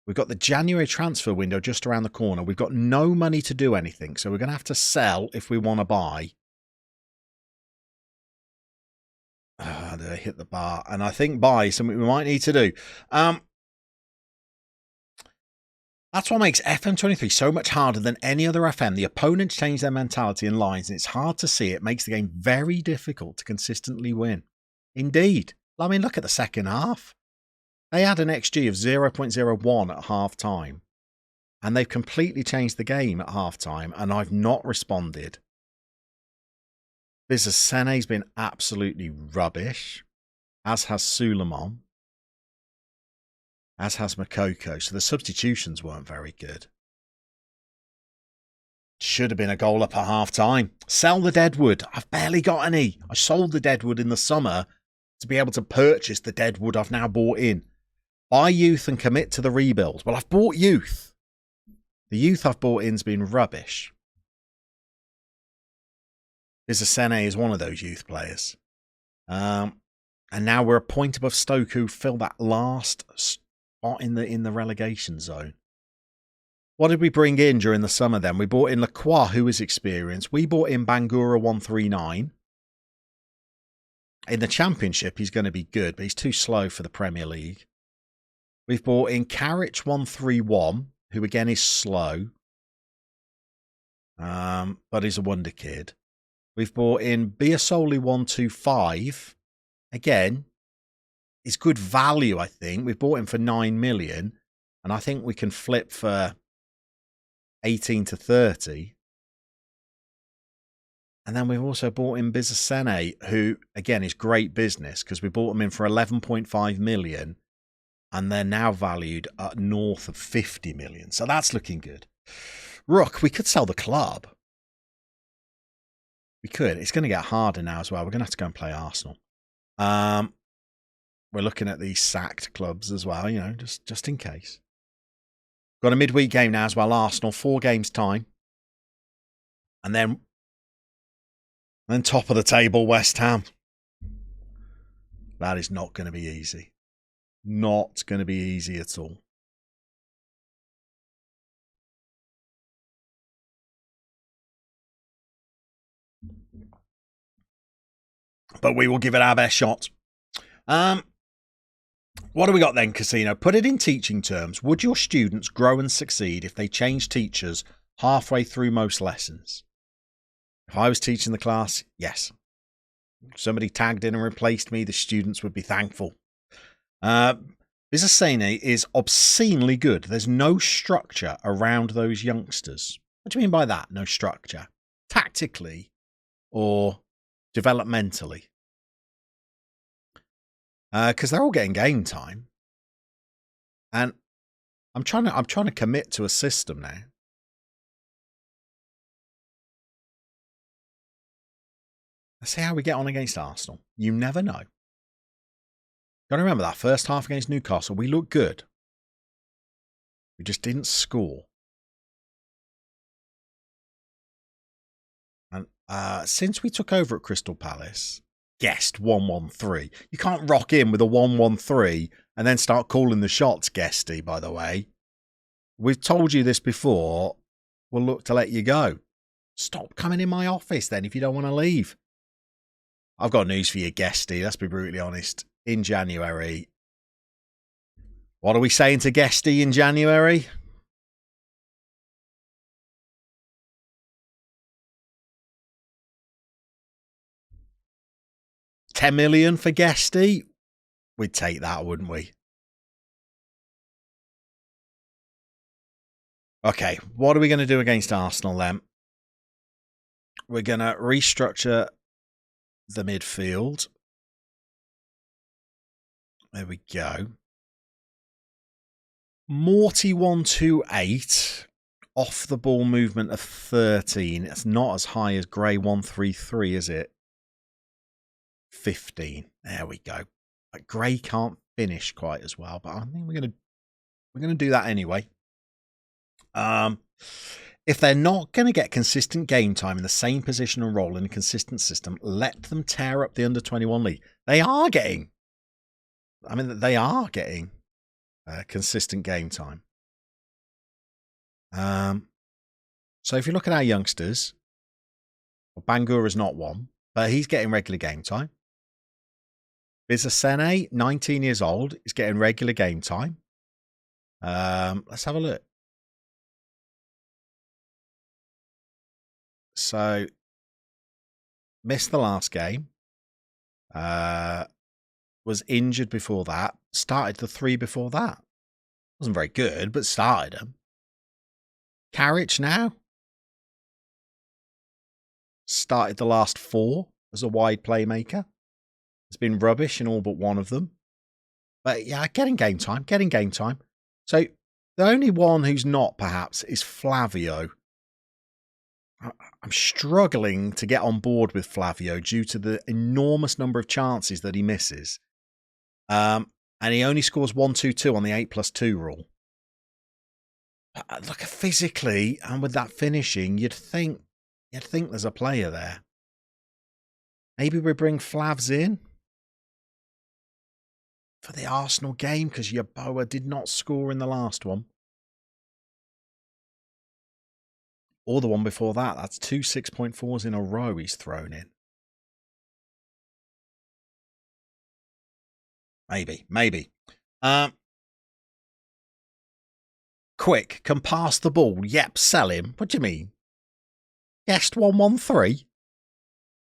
We've got the January transfer window just around the corner. We've got no money to do anything. So we're going to have to sell if we want to buy. Did I hit the bar? And I think buy is something we might need to do. That's what makes FM23 so much harder than any other FM. The opponents change their mentality and lines, and it's hard to see. It makes the game very difficult to consistently win. Indeed. I mean, look at the second half. They had an XG of 0.01 at half-time, and they've completely changed the game at half-time, and I've not responded. Bizasene's been absolutely rubbish, as has Suleiman, as has Makoko. So the substitutions weren't very good. Should have been a goal up at half-time. Sell the Deadwood. I've barely got any. I sold the Deadwood in the summer to be able to purchase the Deadwood I've now bought in. Buy youth and commit to the rebuild. Well, I've bought youth. The youth I've bought in's been rubbish. Bizasene is one of those youth players. And now we're a point above Stoke, who fill that last spot in the relegation zone. What did we bring in during the summer then? We bought in Lacroix, who is experienced. We bought in Bangura 139. In the Championship, he's going to be good, but he's too slow for the Premier League. We've bought in Carrick 131, who again is slow, but is a wonder kid. We've bought in Biasoli 125. Again, is good value, I think. We've bought him for 9 million, and I think we can flip for 18 to 30. And then we've also bought in Bizasene, who, again, is great business because we bought them in for 11.5 million, and they're now valued at north of 50 million. So that's looking good. Rook, we could sell the club. We could. It's going to get harder now as well. We're going to have to go and play Arsenal. We're looking at these sacked clubs as well, you know, just in case. Got a midweek game now as well, Arsenal, 4 games time. And then top of the table, West Ham. That is not going to be easy. Not going to be easy at all. But we will give it our best shot. What do we got then, Casino? Put it in teaching terms. Would your students grow and succeed if they changed teachers halfway through most lessons? If I was teaching the class, yes. If somebody tagged in and replaced me, the students would be thankful. Bizasene is obscenely good. There's no structure around those youngsters. What do you mean by that? No structure? Tactically or developmentally? Because they're all getting game time, and I'm trying to commit to a system now. Let's see how we get on against Arsenal. You never know. Got to remember that first half against Newcastle, we looked good. We just didn't score. And since we took over at Crystal Palace, guest 113. You can't rock in with a 113 and then start calling the shots, guesty, by the way. We've told you this before. We'll look to let you go. Stop coming in my office then if you don't want to leave. I've got news for you, guesty. Let's be brutally honest. In January. What are we saying to guesty in January? $10 million for Guesty? We'd take that, wouldn't we? Okay, what are we going to do against Arsenal then? We're going to restructure the midfield. There we go. Morty 128. Off the ball movement of 13. It's not as high as Gray 133, is it? 15. There we go. But Gray can't finish quite as well, but I think we're gonna do that anyway. If they're not going to get consistent game time in the same position and role in a consistent system, let them tear up the under-21 league. They are getting consistent game time. So if you look at our youngsters, well, Bangura's not one, but he's getting regular game time. Bizasene, 19 years old, is getting regular game time. Let's have a look. So, missed the last game. Was injured before that. Started the 3 before that. Wasn't very good, but started them. Carriage now. Started the last 4 as a wide playmaker. It's been rubbish in all but one of them. But yeah, getting game time. So the only one who's not, perhaps, is Flavio. I'm struggling to get on board with Flavio due to the enormous number of chances that he misses. And he only scores 1-2-2 on the 8+2 rule. Look, physically, and with that finishing, you'd think there's a player there. Maybe we bring Flavs in for the Arsenal game because Yeboah did not score in the last one. Or the one before that. That's 2 6.4s in a row he's thrown in. Maybe. Quick, can pass the ball. Yep, sell him. What do you mean? Guest 113.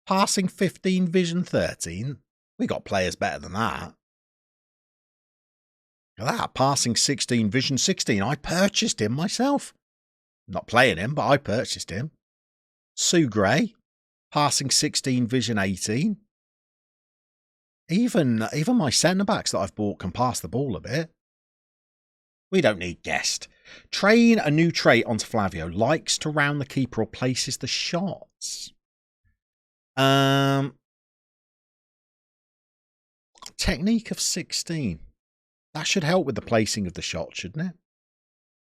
Passing 15, vision 13. We got players better than that. Look at that, passing 16, vision 16. I purchased him myself. Not playing him, but I purchased him. Sue Gray, passing 16, vision 18. Even my centre-backs that I've bought can pass the ball a bit. We don't need guest. Train a new trait onto Flavio. Likes to round the keeper or places the shots. Technique of 16. That should help with the placing of the shot, shouldn't it?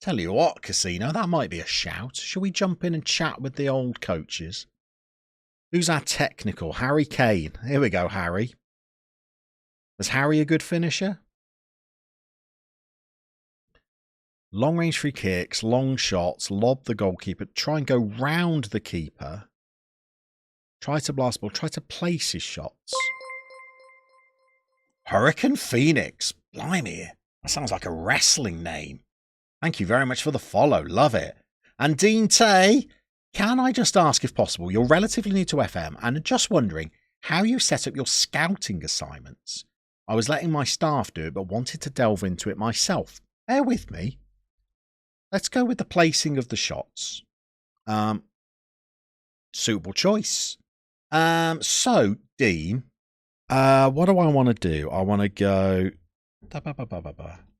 Tell you what, Casino, that might be a shout. Shall we jump in and chat with the old coaches? Who's our technical? Harry Kane. Here we go, Harry. Was Harry a good finisher? Long range free kicks, long shots, lob the goalkeeper, try and go round the keeper. Try to blast ball, try to place his shots. Hurricane Phoenix. Blimey, that sounds like a wrestling name. Thank you very much for the follow. Love it. And Dean Tay, can I just ask if possible, you're relatively new to FM and just wondering how you set up your scouting assignments. I was letting my staff do it, but wanted to delve into it myself. Bear with me. Let's go with the placing of the shots. Suitable choice. So, Dean, what do I want to do? I want to go... I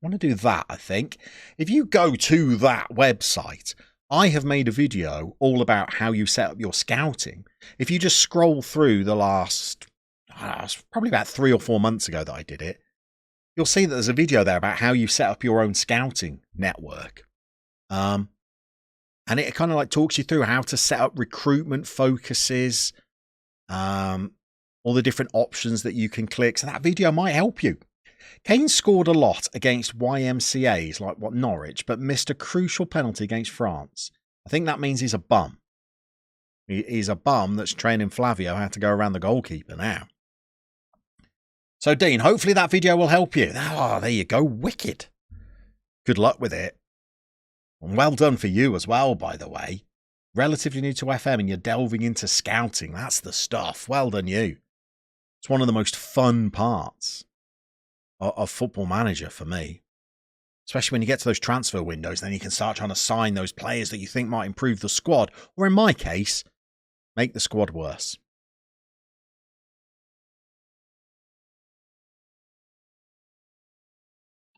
want to do that, I think. If you go to that website, I have made a video all about how you set up your scouting. If you just scroll through the last... it's probably about 3 or 4 months ago that I did it. You'll see that there's a video there about how you set up your own scouting network. And it kind of like talks you through how to set up recruitment focuses, all the different options that you can click. So that video might help you. Kane scored a lot against YMCAs like Norwich, but missed a crucial penalty against France. I think that means he's a bum. He's a bum that's training Flavio how to go around the goalkeeper now. So, Dean, hopefully that video will help you. Oh, there you go. Wicked. Good luck with it. And well done for you as well, by the way. Relatively new to FM and you're delving into scouting. That's the stuff. Well done you. It's one of the most fun parts of Football Manager for me. Especially when you get to those transfer windows, then you can start trying to sign those players that you think might improve the squad. Or in my case, make the squad worse.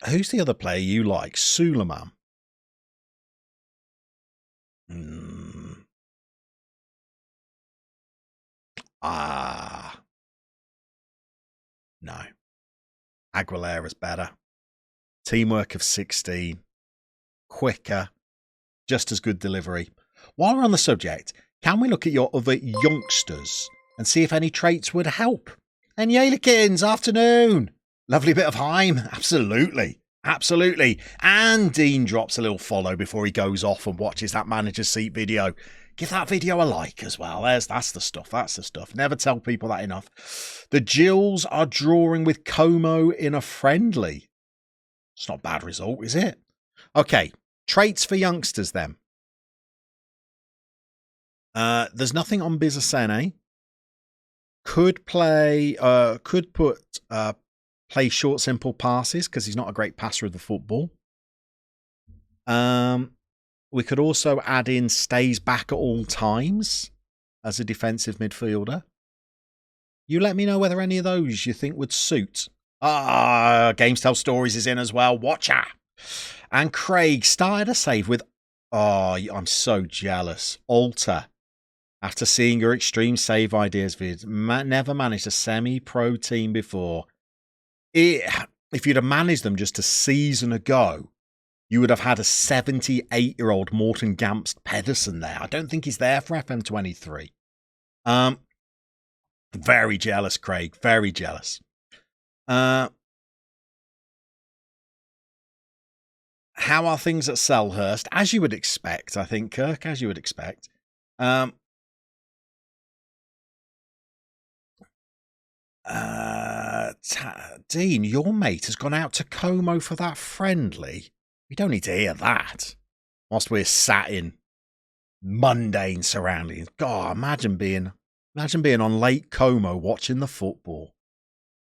Who's the other player you like? Suleiman. No. Aguilera's better. Teamwork of 16. Quicker. Just as good delivery. While we're on the subject, can we look at your other youngsters and see if any traits would help? And Yelikins, afternoon. Lovely bit of Heim. Absolutely. Absolutely. And Dean drops a little follow before he goes off and watches that manager's seat video. Give that video a like as well. That's the stuff. That's the stuff. Never tell people that enough. The Gills are drawing with Como in a friendly. It's not a bad result, is it? Okay. Traits for youngsters then. There's nothing on Bizasene. Could play short, simple passes because he's not a great passer of the football. We could also add in stays back at all times as a defensive midfielder. You let me know whether any of those you think would suit. Games Tell Stories is in as well. Watcher. And Craig started a save with... I'm so jealous. Alter. After seeing your extreme save ideas vids, never managed a semi-pro team before. If you'd have managed them just a season ago, you would have had a 78-year-old Morten Gamst Pedersen there. I don't think he's there for FM23. Very jealous, Craig. Very jealous. How are things at Selhurst? As you would expect, I think, Kirk, as you would expect. Dean, your mate has gone out to Como for that friendly. We don't need to hear that. Whilst we're sat in mundane surroundings. God, imagine being on Lake Como watching the football.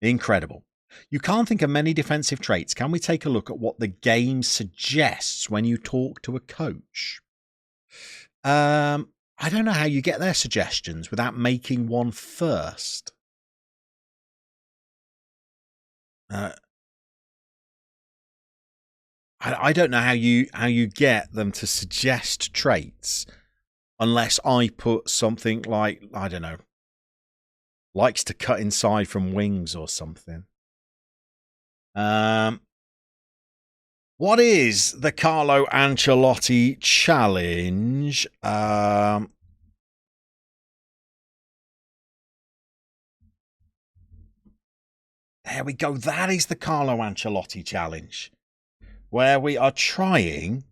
Incredible. You can't think of many defensive traits. Can we take a look at what the game suggests when you talk to a coach? I don't know how you get their suggestions without making one first. I don't know how you get them to suggest traits unless I put something like, I don't know, likes to cut inside from wings or something. What is the Carlo Ancelotti challenge? There we go. That is the Carlo Ancelotti challenge, where we are trying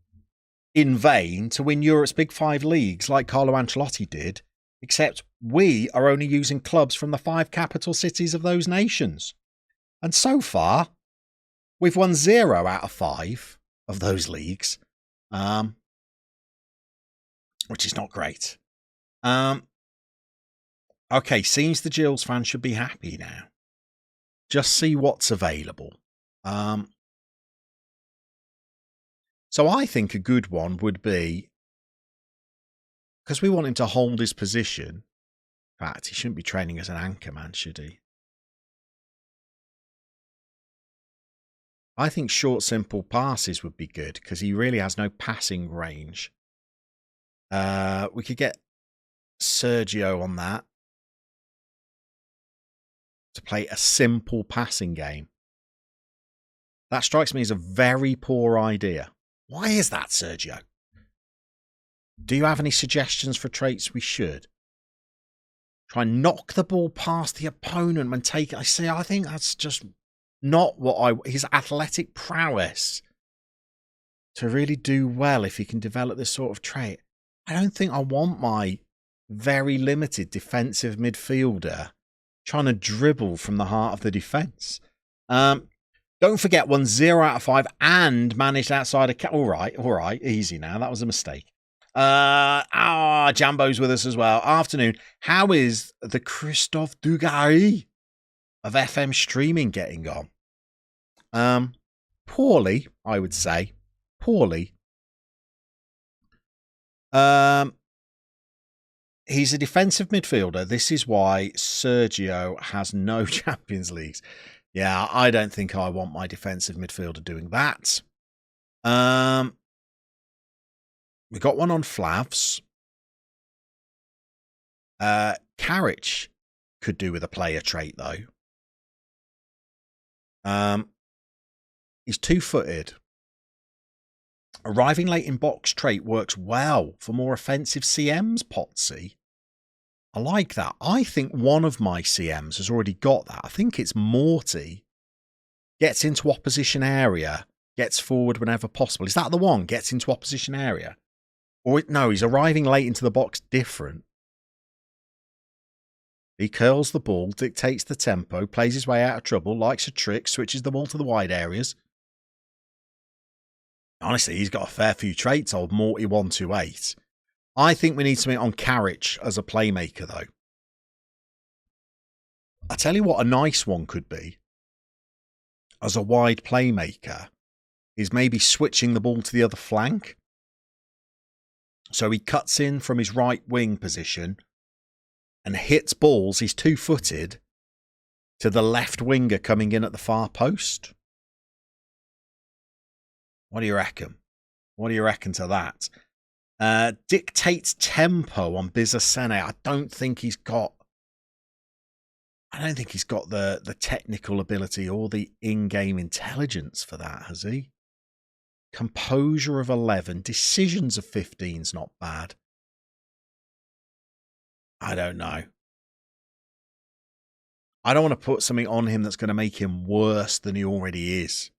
in vain to win Europe's Big Five leagues like Carlo Ancelotti did, except we are only using clubs from the 5 capital cities of those nations. And so far, we've won 0 out of 5 of those leagues, which is not great. Okay, seems the Gills fans should be happy now. Just see what's available. So I think a good one would be, because we want him to hold his position. In fact, he shouldn't be training as an anchor man, should he? I think short, simple passes would be good because he really has no passing range. We could get Sergio on that to play a simple passing game. That strikes me as a very poor idea. Why is that, Sergio? Do you have any suggestions for traits we should? Try and knock the ball past the opponent when taking. I think that's just not what his athletic prowess to really do well if he can develop this sort of trait. I don't think I want my very limited defensive midfielder trying to dribble from the heart of the defence. Don't forget 0 out of 5 and managed outside of... All right, easy now. That was a mistake. Jambo's with us as well. Afternoon. How is the Christophe Dugarry of FM streaming getting on? Poorly, I would say. Poorly. He's a defensive midfielder. This is why Sergio has no Champions Leagues. Yeah, I don't think I want my defensive midfielder doing that. We got one on Flavs. Carriage could do with a player trait, though. He's 2-footed. Arriving late in box trait works well for more offensive CMs, Potsy. I like that. I think one of my CMs has already got that. I think it's Morty. Gets into opposition area, gets forward whenever possible. Is that the one? Gets into opposition area? Or no, he's arriving late into the box different. He curls the ball, dictates the tempo, plays his way out of trouble, likes a trick, switches the ball to the wide areas. Honestly, he's got a fair few traits, old Morty 128. I think we need something on Carriage as a playmaker, though. I tell you what a nice one could be as a wide playmaker is maybe switching the ball to the other flank. So he cuts in from his right wing position and hits balls. He's 2-footed to the left winger coming in at the far post. What do you reckon? What do you reckon to that? Dictates tempo on Bizasene. I don't think he's got the technical ability or the in-game intelligence for that, has he? Composure of 11. Decisions of 15's not bad. I don't know. I don't want to put something on him that's going to make him worse than he already is.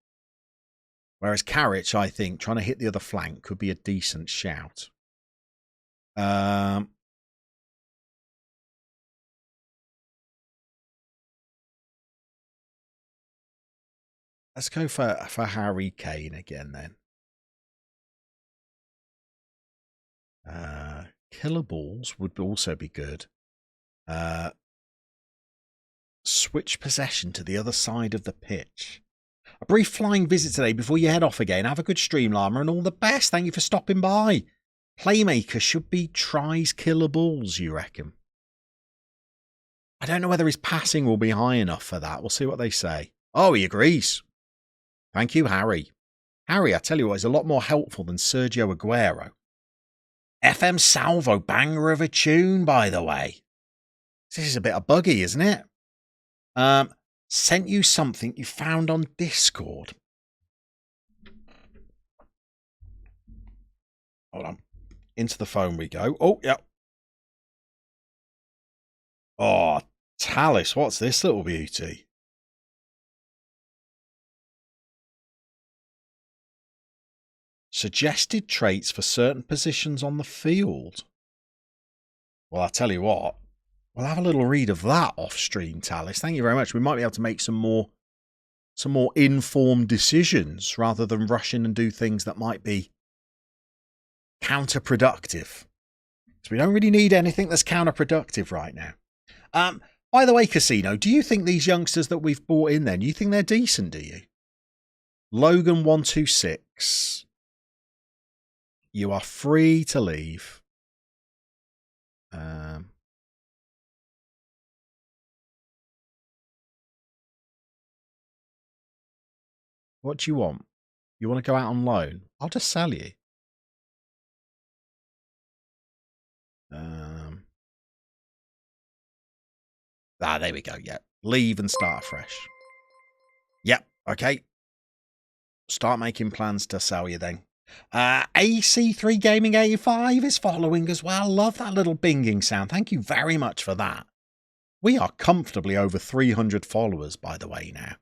Whereas Carriage, I think, trying to hit the other flank could be a decent shout. Let's go for Harry Kane again then. Killer balls would also be good. switch possession to the other side of the pitch. A brief flying visit today before you head off again. Have a good stream, Llama, and all the best. Thank you for stopping by. Playmaker should be tries killer balls, you reckon? I don't know whether his passing will be high enough for that. We'll see what they say. Oh, he agrees. Thank you, Harry. Harry, I tell you what, is a lot more helpful than Sergio Aguero. FM Salvo, banger of a tune, by the way. This is a bit of buggy, isn't it? Sent you something you found on Discord. Hold on. Into the phone we go. Oh, yeah. Oh, Talis, what's this little beauty? Suggested traits for certain positions on the field. Well, I'll tell you what. We'll have a little read of that off stream, Talis. Thank you very much. We might be able to make some more informed decisions rather than rush in and do things that might be counterproductive. So we don't really need anything that's counterproductive right now. By the way, Casino, do you think these youngsters that we've brought in then, you think they're decent, do you? Logan 126. You are free to leave. What do you want? You want to go out on loan? I'll just sell you. There we go. Yeah. Leave and start fresh. Yep. Okay. Start making plans to sell you then. AC3 Gaming 85 is following as well. Love that little binging sound. Thank you very much for that. We are comfortably over 300 followers, by the way, now.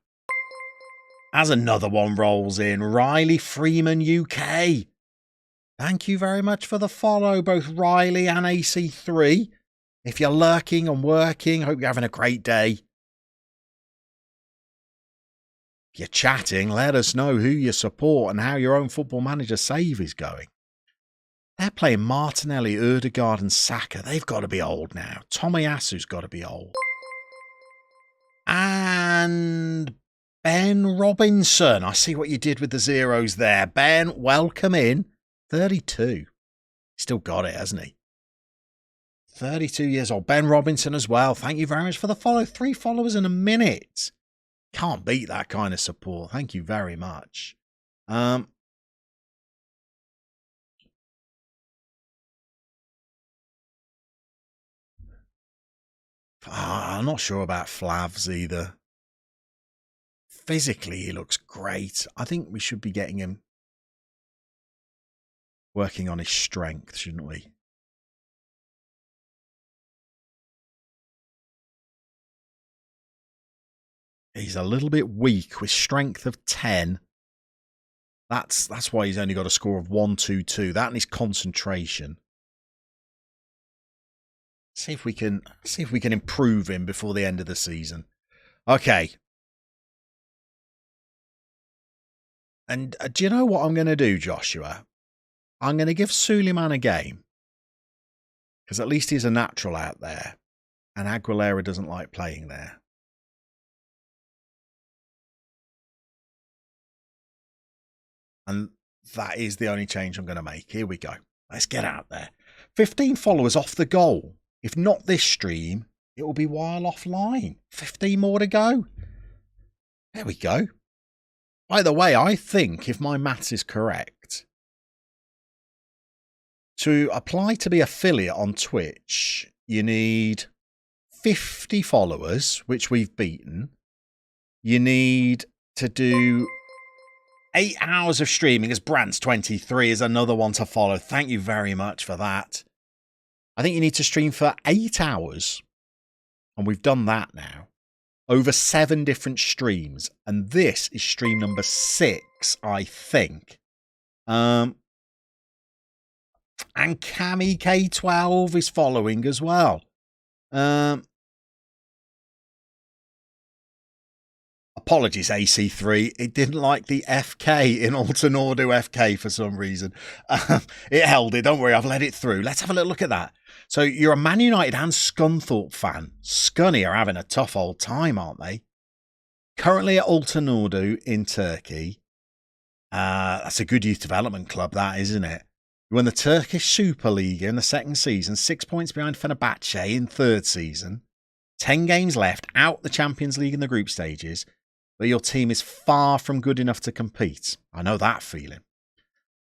As another one rolls in, Riley Freeman UK. Thank you very much for the follow, both Riley and AC3. If you're lurking and working, hope you're having a great day. If you're chatting, let us know who you support and how your own Football Manager save is going. They're playing Martinelli, Ødegaard and Saka. They've got to be old now. Tomiyasu's got to be old. And Ben Robinson. I see what you did with the zeros there. Ben, welcome in. 32. Still got it, hasn't he? 32 years old. Ben Robinson as well. Thank you very much for the follow. 3 followers in a minute. Can't beat that kind of support. Thank you very much. I'm not sure about Flavs either. Physically, he looks great. I think we should be getting him working on his strength, shouldn't we? He's a little bit weak with strength of 10. That's why he's only got a score of 122. That and his concentration. See if we can improve him before the end of the season. Okay. And do you know what I'm going to do, Joshua? I'm going to give Suleiman a game. Because at least he's a natural out there. And Aguilera doesn't like playing there. And that is the only change I'm going to make. Here we go. Let's get out there. 15 followers off the goal. If not this stream, it will be while offline. 15 more to go. There we go. By the way, I think, if my maths is correct, to apply to be affiliate on Twitch, you need 50 followers, which we've beaten. You need to do 8 hours of streaming, as Brant's23 is another one to follow. Thank you very much for that. I think you need to stream for 8 hours. And we've done that now. Over 7 different streams. And this is stream number 6, I think. And Cami K12 is following as well. Apologies, AC3. It didn't like the FK in Altenordo FK for some reason. It held it. Don't worry, I've let it through. Let's have a little look at that. So you're a Man United and Scunthorpe fan. Scunny are having a tough old time, aren't they? Currently at Altenordo in Turkey. That's a good youth development club, that, isn't it? You won the Turkish Super League in the second season, 6 points behind Fenerbahce in third season. 10 games left, out the Champions League in the group stages, but your team is far from good enough to compete. I know that feeling.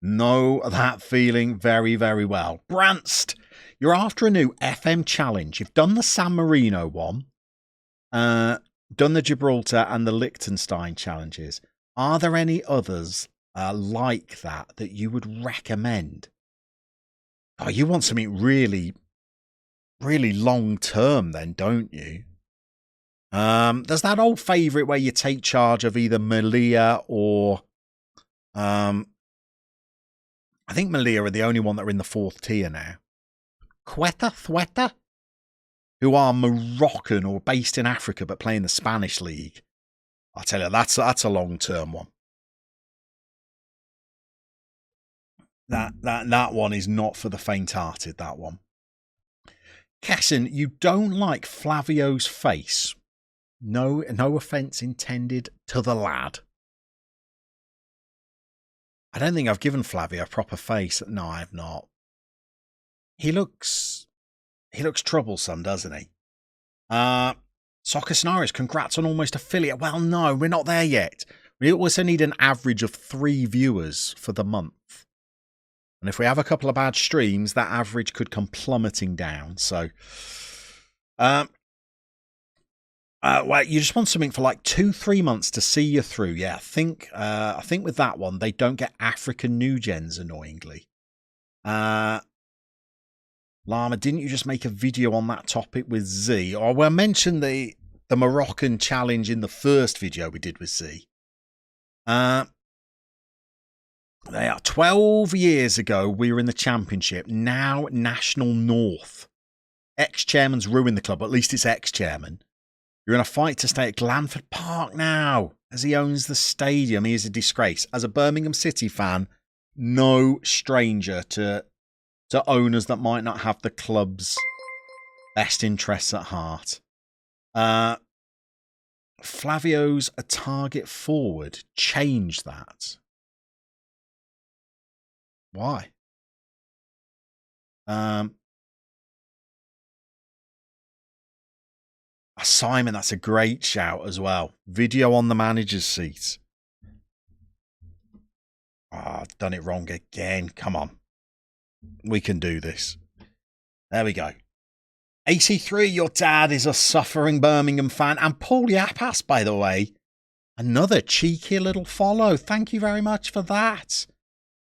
Know that feeling very, very well. Branst, you're after a new FM challenge. You've done the San Marino one, done the Gibraltar and the Liechtenstein challenges. Are there any others like that you would recommend? Oh, you want something really, really long term then, don't you? There's that old favourite where you take charge of either Malia or I think Malia are the only one that are in the fourth tier now. Thweta, who are Moroccan or based in Africa but play in the Spanish league. I'll tell you, that's a long term one. That one is not for the faint-hearted, that one. Kessin, you don't like Flavio's face. No offence intended to the lad. I don't think I've given Flavio a proper face. No, I've not. He looks troublesome, doesn't he? Soccer Scenarios, congrats on almost affiliate. Well, no, we're not there yet. We also need an average of 3 viewers for the month. And if we have a couple of bad streams, that average could come plummeting down. So, well, you just want something for like 2-3 months to see you through. Yeah, I think with that one, they don't get African new gens, annoyingly. Llama, didn't you just make a video on that topic with Z? Or well, mention the Moroccan challenge in the first video we did with Z. They are 12 years ago, we were in the Championship, now National North. Ex-chairman's ruined the club, at least it's ex-chairman. You're in a fight to stay at Glanford Park now, as he owns the stadium. He is a disgrace. As a Birmingham City fan, no stranger to owners that might not have the club's best interests at heart. Flavio's a target forward. Change that. Why? Simon, that's a great shout as well. Video on the manager's seat. I've done it wrong again. Come on. We can do this. There we go. AC3, your dad is a suffering Birmingham fan. And Paul Yapas, by the way, another cheeky little follow. Thank you very much for that.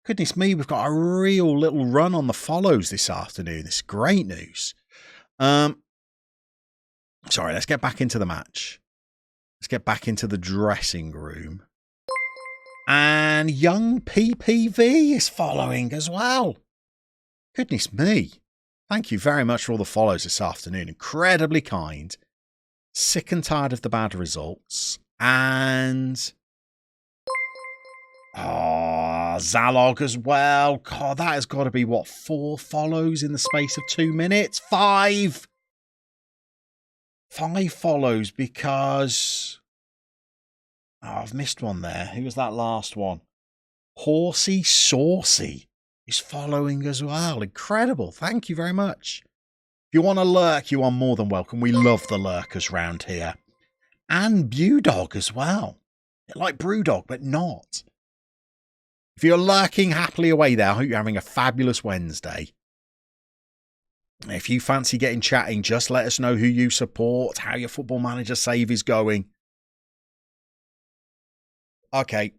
Goodness me, we've got a real little run on the follows this afternoon. This is great news. Sorry, let's get back into the match. Let's get back into the dressing room. And young PPV is following as well. Goodness me. Thank you very much for all the follows this afternoon. Incredibly kind. Sick and tired of the bad results. And Zalog as well. God, that has got to be, what, 4 follows in the space of 2 minutes? 5! 5 follows because... Oh, I've missed one there. Who was that last one? Horsey Saucy is following as well. Incredible. Thank you very much. If you want to lurk, you are more than welcome. We love the lurkers round here. And Bewdog as well. Like Brewdog, but not. If you're lurking happily away there, I hope you're having a fabulous Wednesday. If you fancy getting chatting, just let us know who you support, how your Football Manager save is going. Okay.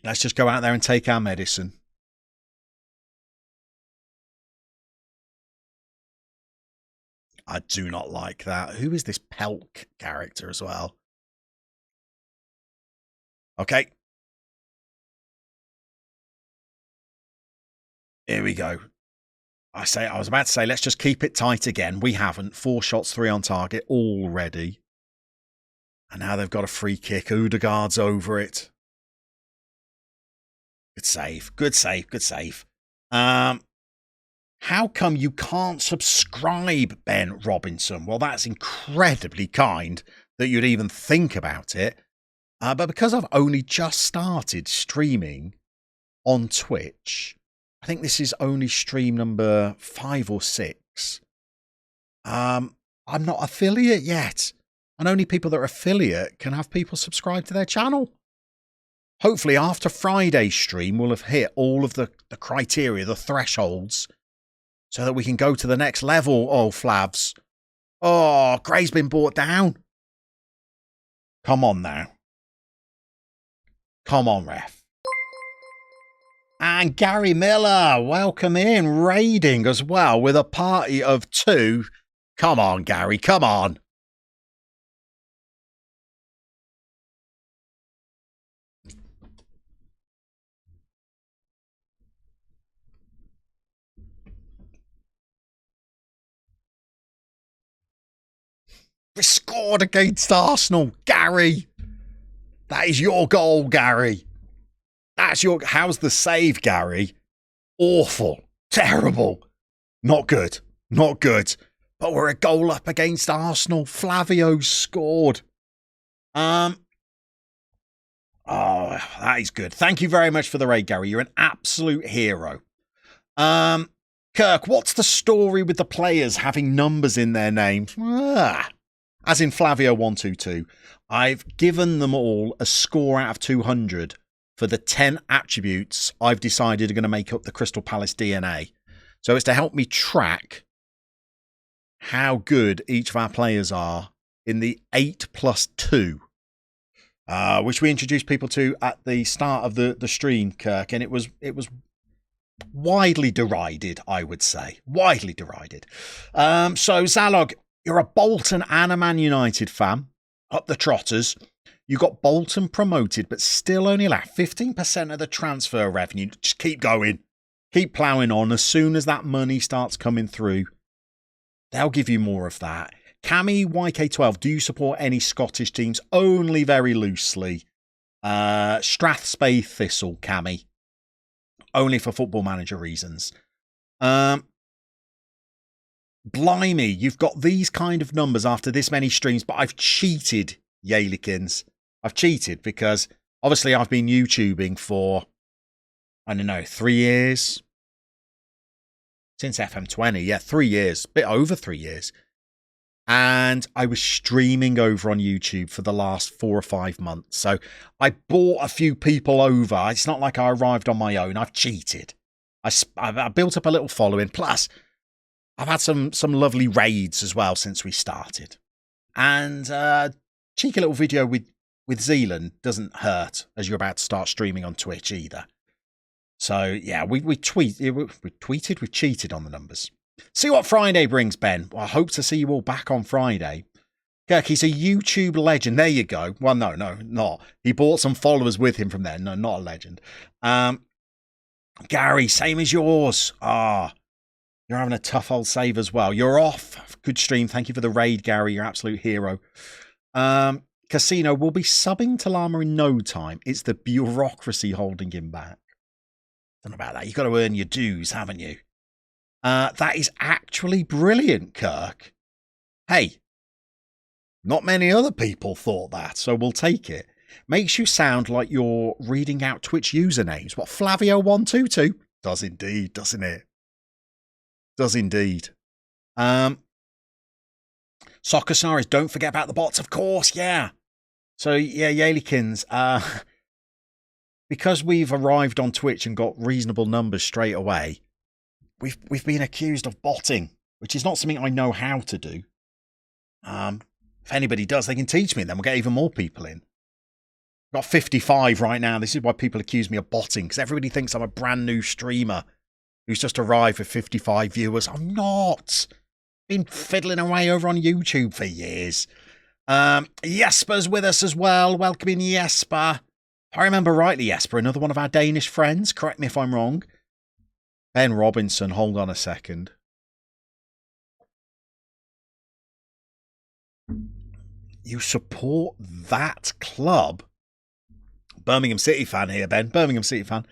Let's just go out there and take our medicine. I do not like that. Who is this Pelk character as well? Okay. Here we go. I was about to say, let's just keep it tight again. We haven't. 4 shots, 3 on target already. And now they've got a free kick. Odegaard's over it. Good save. Good save. Good save. How come you can't subscribe, Ben Robinson? Well, that's incredibly kind that you'd even think about it. But because I've only just started streaming on Twitch, I think this is only stream number 5 or 6. I'm not affiliate yet. And only people that are affiliate can have people subscribe to their channel. Hopefully after Friday's stream, we'll have hit all of the criteria, the thresholds, so that we can go to the next level. Oh, Flavs. Oh, Gray's been brought down. Come on now. Come on, ref. And Gary Miller, welcome in, raiding as well with a party of 2. Come on, Gary, come on. We scored against Arsenal, Gary. That is your goal, Gary. That's your... How's the save, Gary? Awful. Terrible. Not good. Not good. But we're a goal up against Arsenal. Flavio scored. Oh, that is good. Thank you very much for the raid, Gary. You're an absolute hero. Kirk, what's the story with the players having numbers in their names? As in Flavio 122, I've given them all a score out of 200 for the 10 attributes I've decided are going to make up the Crystal Palace DNA. So it's to help me track how good each of our players are in the 8+2, which we introduced people to at the start of the stream, Kirk, and it was widely derided, I would say. Widely derided. So Zalog, you're a Bolton and a Man United fan. Up the Trotters. You got Bolton promoted, but still only allow 15% of the transfer revenue. Just keep going. Keep ploughing on. As soon as that money starts coming through, they'll give you more of that. Cammy YK12, do you support any Scottish teams? Only very loosely. Strathspey Thistle, Cammy. Only for Football Manager reasons. Blimey, you've got these kind of numbers after this many streams, but I've cheated, Yalikins. I've cheated because obviously I've been YouTubing for, I don't know, 3 years. Since FM20, yeah, 3 years, a bit over 3 years. And I was streaming over on YouTube for the last 4 or 5 months. So I brought a few people over. It's not like I arrived on my own. I've cheated. I built up a little following. Plus, I've had some lovely raids as well since we started. And cheeky little video with Zealand doesn't hurt as you're about to start streaming on Twitch either. So, yeah, we've cheated on the numbers. See what Friday brings, Ben. Well, I hope to see you all back on Friday. Kirk, he's a YouTube legend. There you go. Well, no, not. He brought some followers with him from there. No, not a legend. Gary, same as yours. You're having a tough old save as well. You're off. Good stream. Thank you for the raid, Gary. You're an absolute hero. Casino will be subbing to Llama in no time. It's the bureaucracy holding him back. Don't know about that. You've got to earn your dues, haven't you? That is actually brilliant, Kirk. Hey, not many other people thought that, so we'll take it. Makes you sound like you're reading out Twitch usernames. What, Flavio122? Does indeed, doesn't it? Does indeed. Soccer Saris, don't forget about the bots, of course, yeah. So, yeah, Yalikins, because we've arrived on Twitch and got reasonable numbers straight away, we've been accused of botting, which is not something I know how to do. If anybody does, they can teach me, then we'll get even more people in. I've got 55 right now. This is why people accuse me of botting, because everybody thinks I'm a brand new streamer who's just arrived with 55 viewers. I'm not. Been fiddling away over on YouTube for years. Jesper's with us as well. Welcome in, Jesper. If I remember rightly, Jesper, another one of our Danish friends. Correct me if I'm wrong. Ben Robinson, hold on a second. You support that club. Birmingham City fan here, Ben. Birmingham City fan.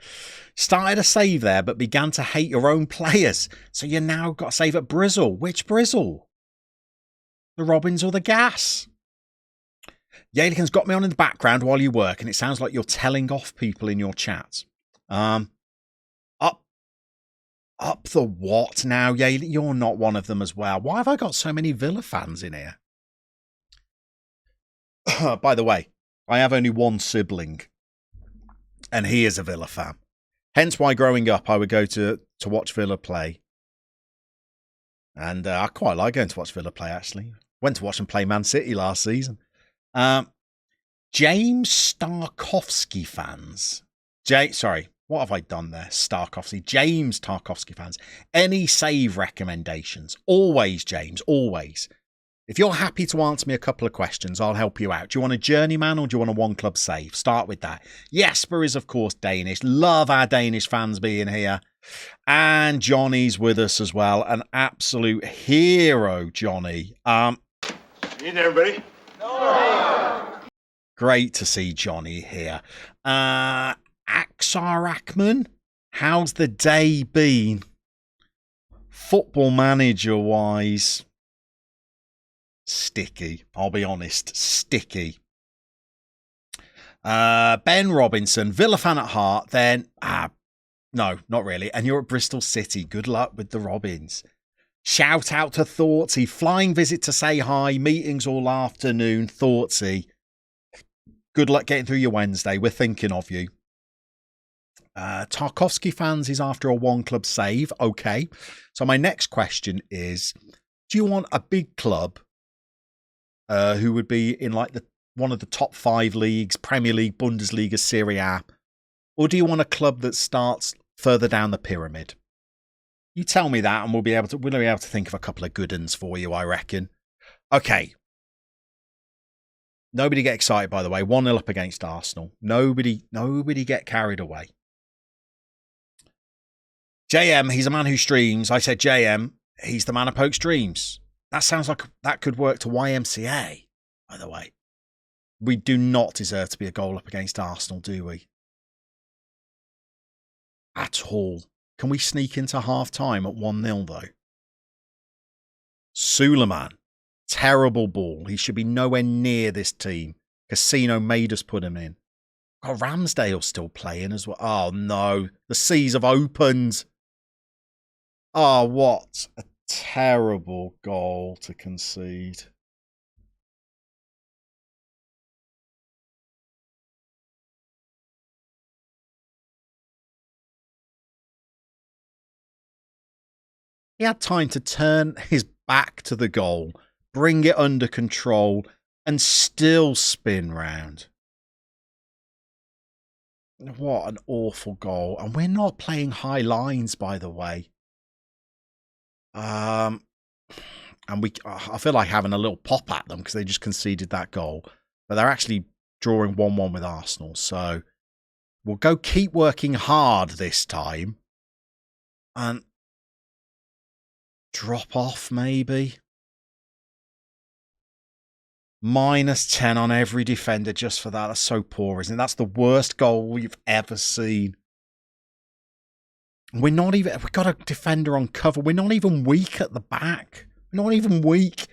Started a save there, but began to hate your own players. So you now got a save at Brizzle. Which Brizzle? The Robins or the Gas? Yalican's got me on in the background while you work, and it sounds like you're telling off people in your chat. Up the what now, Yale? You're not one of them as well. Why have I got so many Villa fans in here? By the way, I have only one sibling, and he is a Villa fan. Hence why growing up, I would go to watch Villa play. And I quite like going to watch Villa play, actually. Went to watch them play Man City last season. James Starkovsky fans. Sorry, what have I done there? Starkovsky. James Tarkovsky fans. Any save recommendations? Always, James, always. If you're happy to answer me a couple of questions, I'll help you out. Do you want a journeyman or do you want a one-club save? Start with that. Jesper is, of course, Danish. Love our Danish fans being here. And Johnny's with us as well. An absolute hero, Johnny. Evening, everybody. Great to see Johnny here. Aksar Akman, how's the day been? Football manager-wise... sticky, I'll be honest, sticky. Ben Robinson, Villa fan at heart, then, no, not really. And you're at Bristol City. Good luck with the Robins. Shout out to Thoughtsy. Flying visit to say hi. Meetings all afternoon. Thoughtsy. Good luck getting through your Wednesday. We're thinking of you. Tarkovsky fans is after a one-club save. Okay. So my next question is, do you want a big club who would be in like one of the top 5 leagues, Premier League, Bundesliga, Serie A? Or do you want a club that starts further down the pyramid? You tell me that and we'll be able to think of a couple of good ones for you, I reckon. Okay. Nobody get excited, by the way. 1-0 up against Arsenal. Nobody get carried away. JM, he's a man who streams. I said JM, he's the man who pokes streams. That sounds like that could work to YMCA, by the way. We do not deserve to be a goal up against Arsenal, do we? At all. Can we sneak into half-time at 1-0, though? Suleiman. Terrible ball. He should be nowhere near this team. Casino made us put him in. Oh, Ramsdale's still playing as well. Oh, no. The seas have opened. Oh, what a terrible goal to concede. He had time to turn his back to the goal, bring it under control, and still spin round. What an awful goal. And we're not playing high lines, by the way. And I feel like having a little pop at them because they just conceded that goal. But they're actually drawing 1-1 with Arsenal. So we'll go keep working hard this time. And drop off, maybe. -10 on every defender just for that. That's so poor, isn't it? That's the worst goal we've ever seen. We've got a defender on cover. We're not even weak at the back. We're not even weak.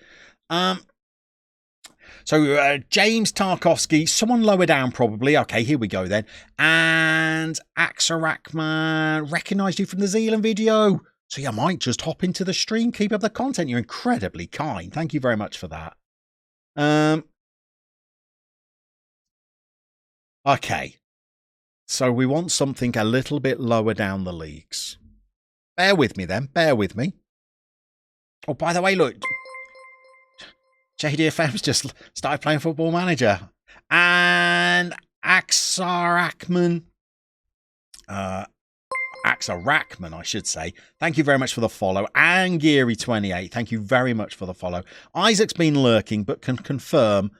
So James Tarkovsky, someone lower down probably. Okay, here we go then. And Axarakman recognised you from the Zealand video. So you might just hop into the stream. Keep up the content. You're incredibly kind. Thank you very much for that. Okay. So we want something a little bit lower down the leagues. Bear with me then. Bear with me. Oh, by the way, look. JDFM's just started playing Football Manager. And Axarakman. Axarakman, I should say. Thank you very much for the follow. And Geary28, thank you very much for the follow. Isaac's been lurking, but can confirm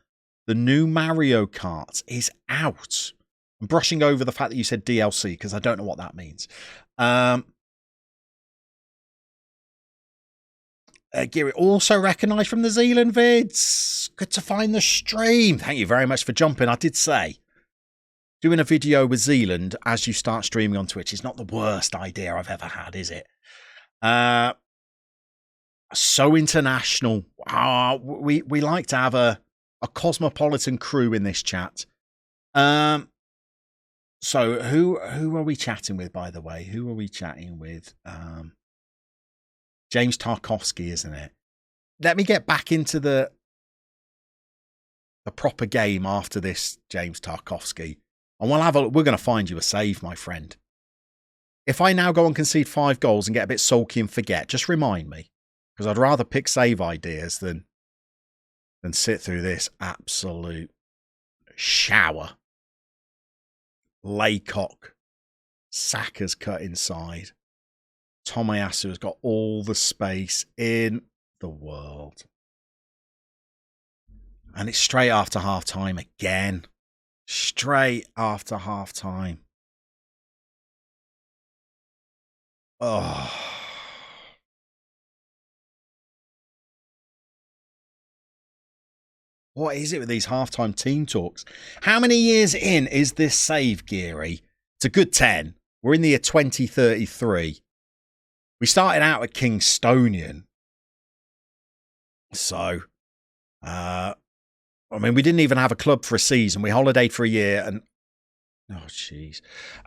the new Mario Kart is out. I'm brushing over the fact that you said DLC because I don't know what that means. Geary also recognised from the Zealand vids. Good to find the stream. Thank you very much for jumping. I did say, doing a video with Zealand as you start streaming on Twitch is not the worst idea I've ever had, is it? So international. We like to have a cosmopolitan crew in this chat. So who are we chatting with, by the way? Who are we chatting with? James Tarkovsky, isn't it? Let me get back into the proper game after this, James Tarkovsky. And we're going to find you a save, my friend. If I now go and concede 5 goals and get a bit sulky and forget, just remind me. Because I'd rather pick save ideas than sit through this absolute shower. Laycock. Saka's cut inside. Tomiyasu has got all the space in the world. And it's straight after half time again. Straight after half time. Oh. What is it with these halftime team talks? How many years in is this save, Geary? It's a good 10. We're in the year 2033. We started out at Kingstonian. So, I mean, we didn't even have a club for a season. We holidayed for a year and, oh, jeez,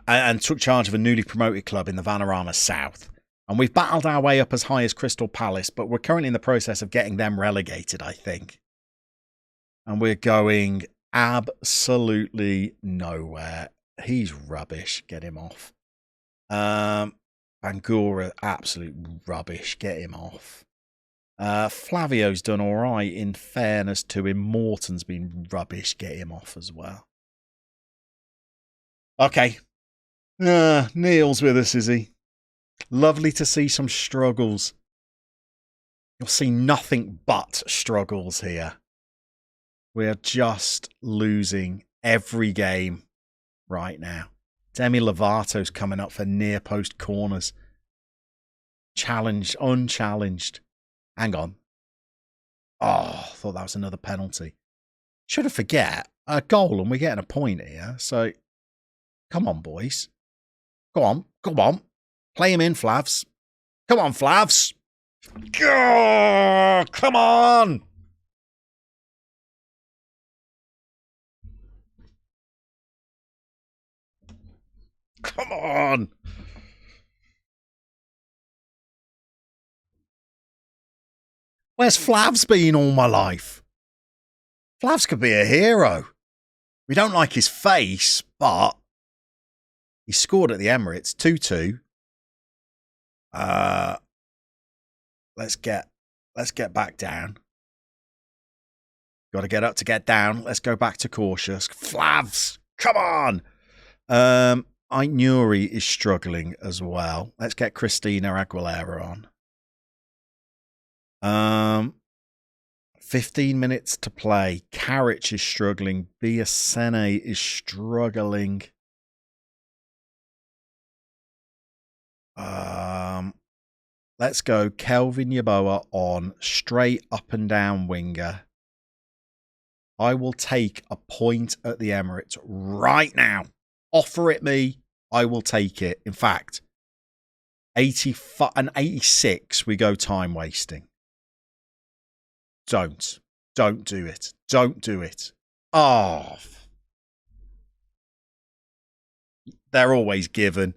and took charge of a newly promoted club in the Vanarama South. And we've battled our way up as high as Crystal Palace, but we're currently in the process of getting them relegated, I think. And we're going absolutely nowhere. He's rubbish. Get him off. Bangura, absolute rubbish. Get him off. Flavio's done all right, in fairness to him. Morton's been rubbish. Get him off as well. Okay. Neil's with us, is he? Lovely to see some struggles. You'll see nothing but struggles here. We're just losing every game right now. Demi Lovato's coming up for near post corners. Challenged, unchallenged. Hang on. Oh, I thought that was another penalty. Should have forget. A goal and we're getting a point here. So, come on, boys. Go on. Come on. Play him in, Flavs. Come on, Flavs. Oh, come on. Come on. Where's Flavs been all my life? Flavs could be a hero. We don't like his face, but he scored at the Emirates 2-2. Let's get back down. Got to get up to get down. Let's go back to cautious. Flavs, come on. Nuri is struggling as well. Let's get Christina Aguilera on. 15 minutes to play. Karic is struggling. Biasene is struggling. Let's go Kelvin Yeboah on straight up and down winger. I will take a point at the Emirates right now. Offer it me. I will take it. In fact, 86, we go time wasting. Don't do it. Don't do it. Oh. They're always given.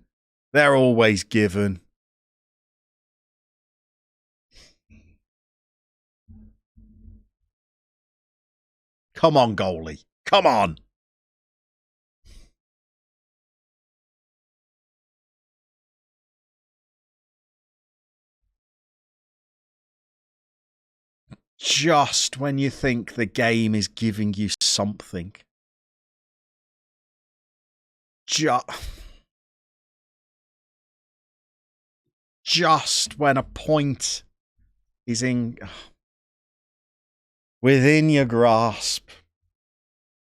They're always given. Come on, goalie. Come on. Just when you think the game is giving you something. Just when a point is within your grasp.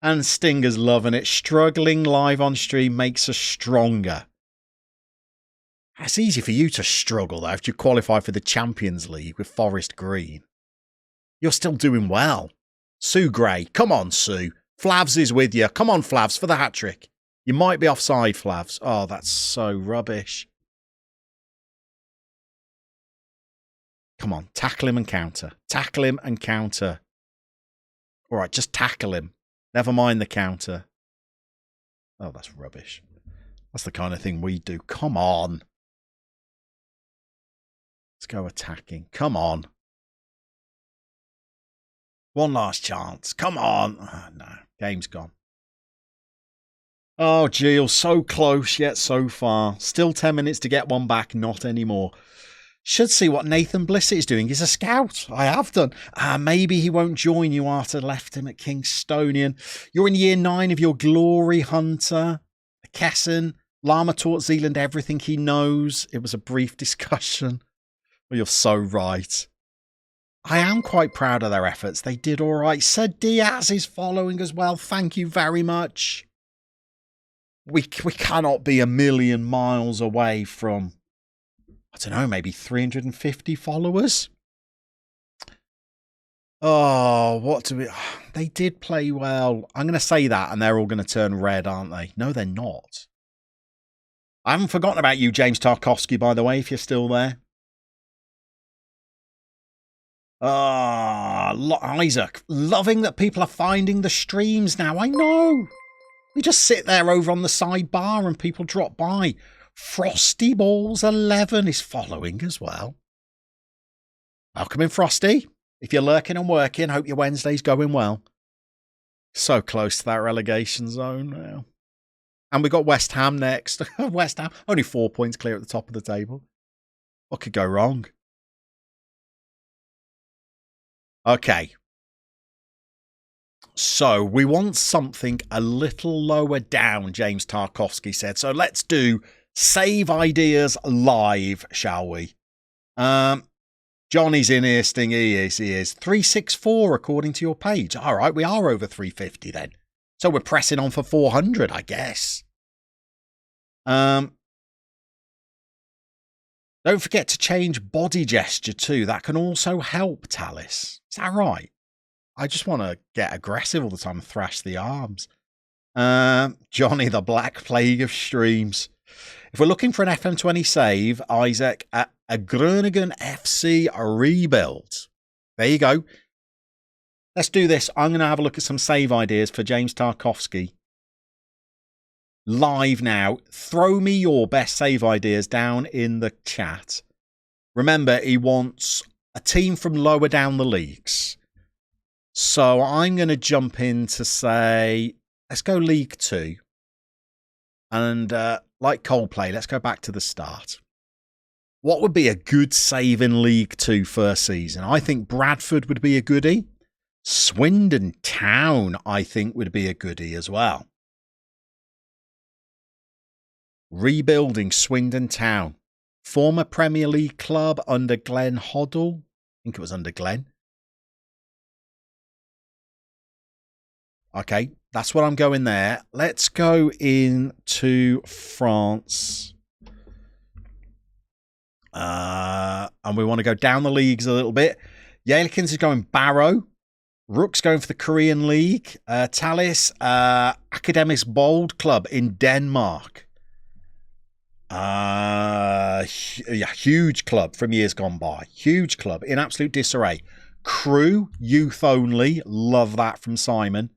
And Stinger's loving it. Struggling live on stream makes us stronger. It's easy for you to struggle, though, if you qualify for the Champions League with Forest Green. You're still doing well. Sue Gray. Come on, Sue. Flavs is with you. Come on, Flavs, for the hat-trick. You might be offside, Flavs. Oh, that's so rubbish. Come on, tackle him and counter. Tackle him and counter. All right, just tackle him. Never mind the counter. Oh, that's rubbish. That's the kind of thing we do. Come on. Let's go attacking. Come on. One last chance. Come on. Oh, no, game's gone. Oh, Gilles, so close yet so far. Still 10 minutes to get one back. Not anymore. Should see what Nathan Blissett is doing. He's a scout. I have done. Maybe he won't join you after left him at Kingstonian. You're in year 9 of your glory, Hunter. Kesson. Llama taught Zealand everything he knows. It was a brief discussion. Well, you're so right. I am quite proud of their efforts. They did all right. Sir Diaz is following as well. Thank you very much. We cannot be a million miles away from, I don't know, maybe 350 followers. Oh, what do we... They did play well. I'm going to say that and they're all going to turn red, aren't they? No, they're not. I haven't forgotten about you, James Tarkovsky, by the way, if you're still there. Isaac, loving that people are finding the streams now. I know. We just sit there over on the sidebar and people drop by. Frosty Balls 11 is following as well. Welcome in, Frosty. If you're lurking and working, hope your Wednesday's going well. So close to that relegation zone now. And we got West Ham next. West Ham, only 4 points clear at the top of the table. What could go wrong? Okay. So we want something a little lower down, James Tarkovsky said. So let's do save ideas live, shall we? Johnny's in here, Sting. He is. 364 according to your page. All right, we are over 350 then. So we're pressing on for 400, I guess. Don't forget to change body gesture too. That can also help, Talis. Is that right? I just want to get aggressive all the time and thrash the arms. Johnny, the Black Plague of streams. If we're looking for an FM20 save, Isaac, a Groningen FC rebuild. There you go. Let's do this. I'm going to have a look at some save ideas for James Tarkovsky. Live now. Throw me your best save ideas down in the chat. Remember, he wants a team from lower down the leagues. So I'm going to jump in to say, let's go League 2. And like Coldplay, let's go back to the start. What would be a good save in League 2 first season? I think Bradford would be a goodie. Swindon Town, I think, would be a goodie as well. Rebuilding Swindon Town. Former Premier League club under Glenn Hoddle. I think it was under Glenn. Okay, that's what I'm going there. Let's go into France. And we want to go down the leagues a little bit. Yalekins is going Barrow. Rook's going for the Korean League. Talis, Academics Bold Club in Denmark. Yeah, huge club from years gone by. Huge club in absolute disarray. Crew, youth only. Love that from Simon.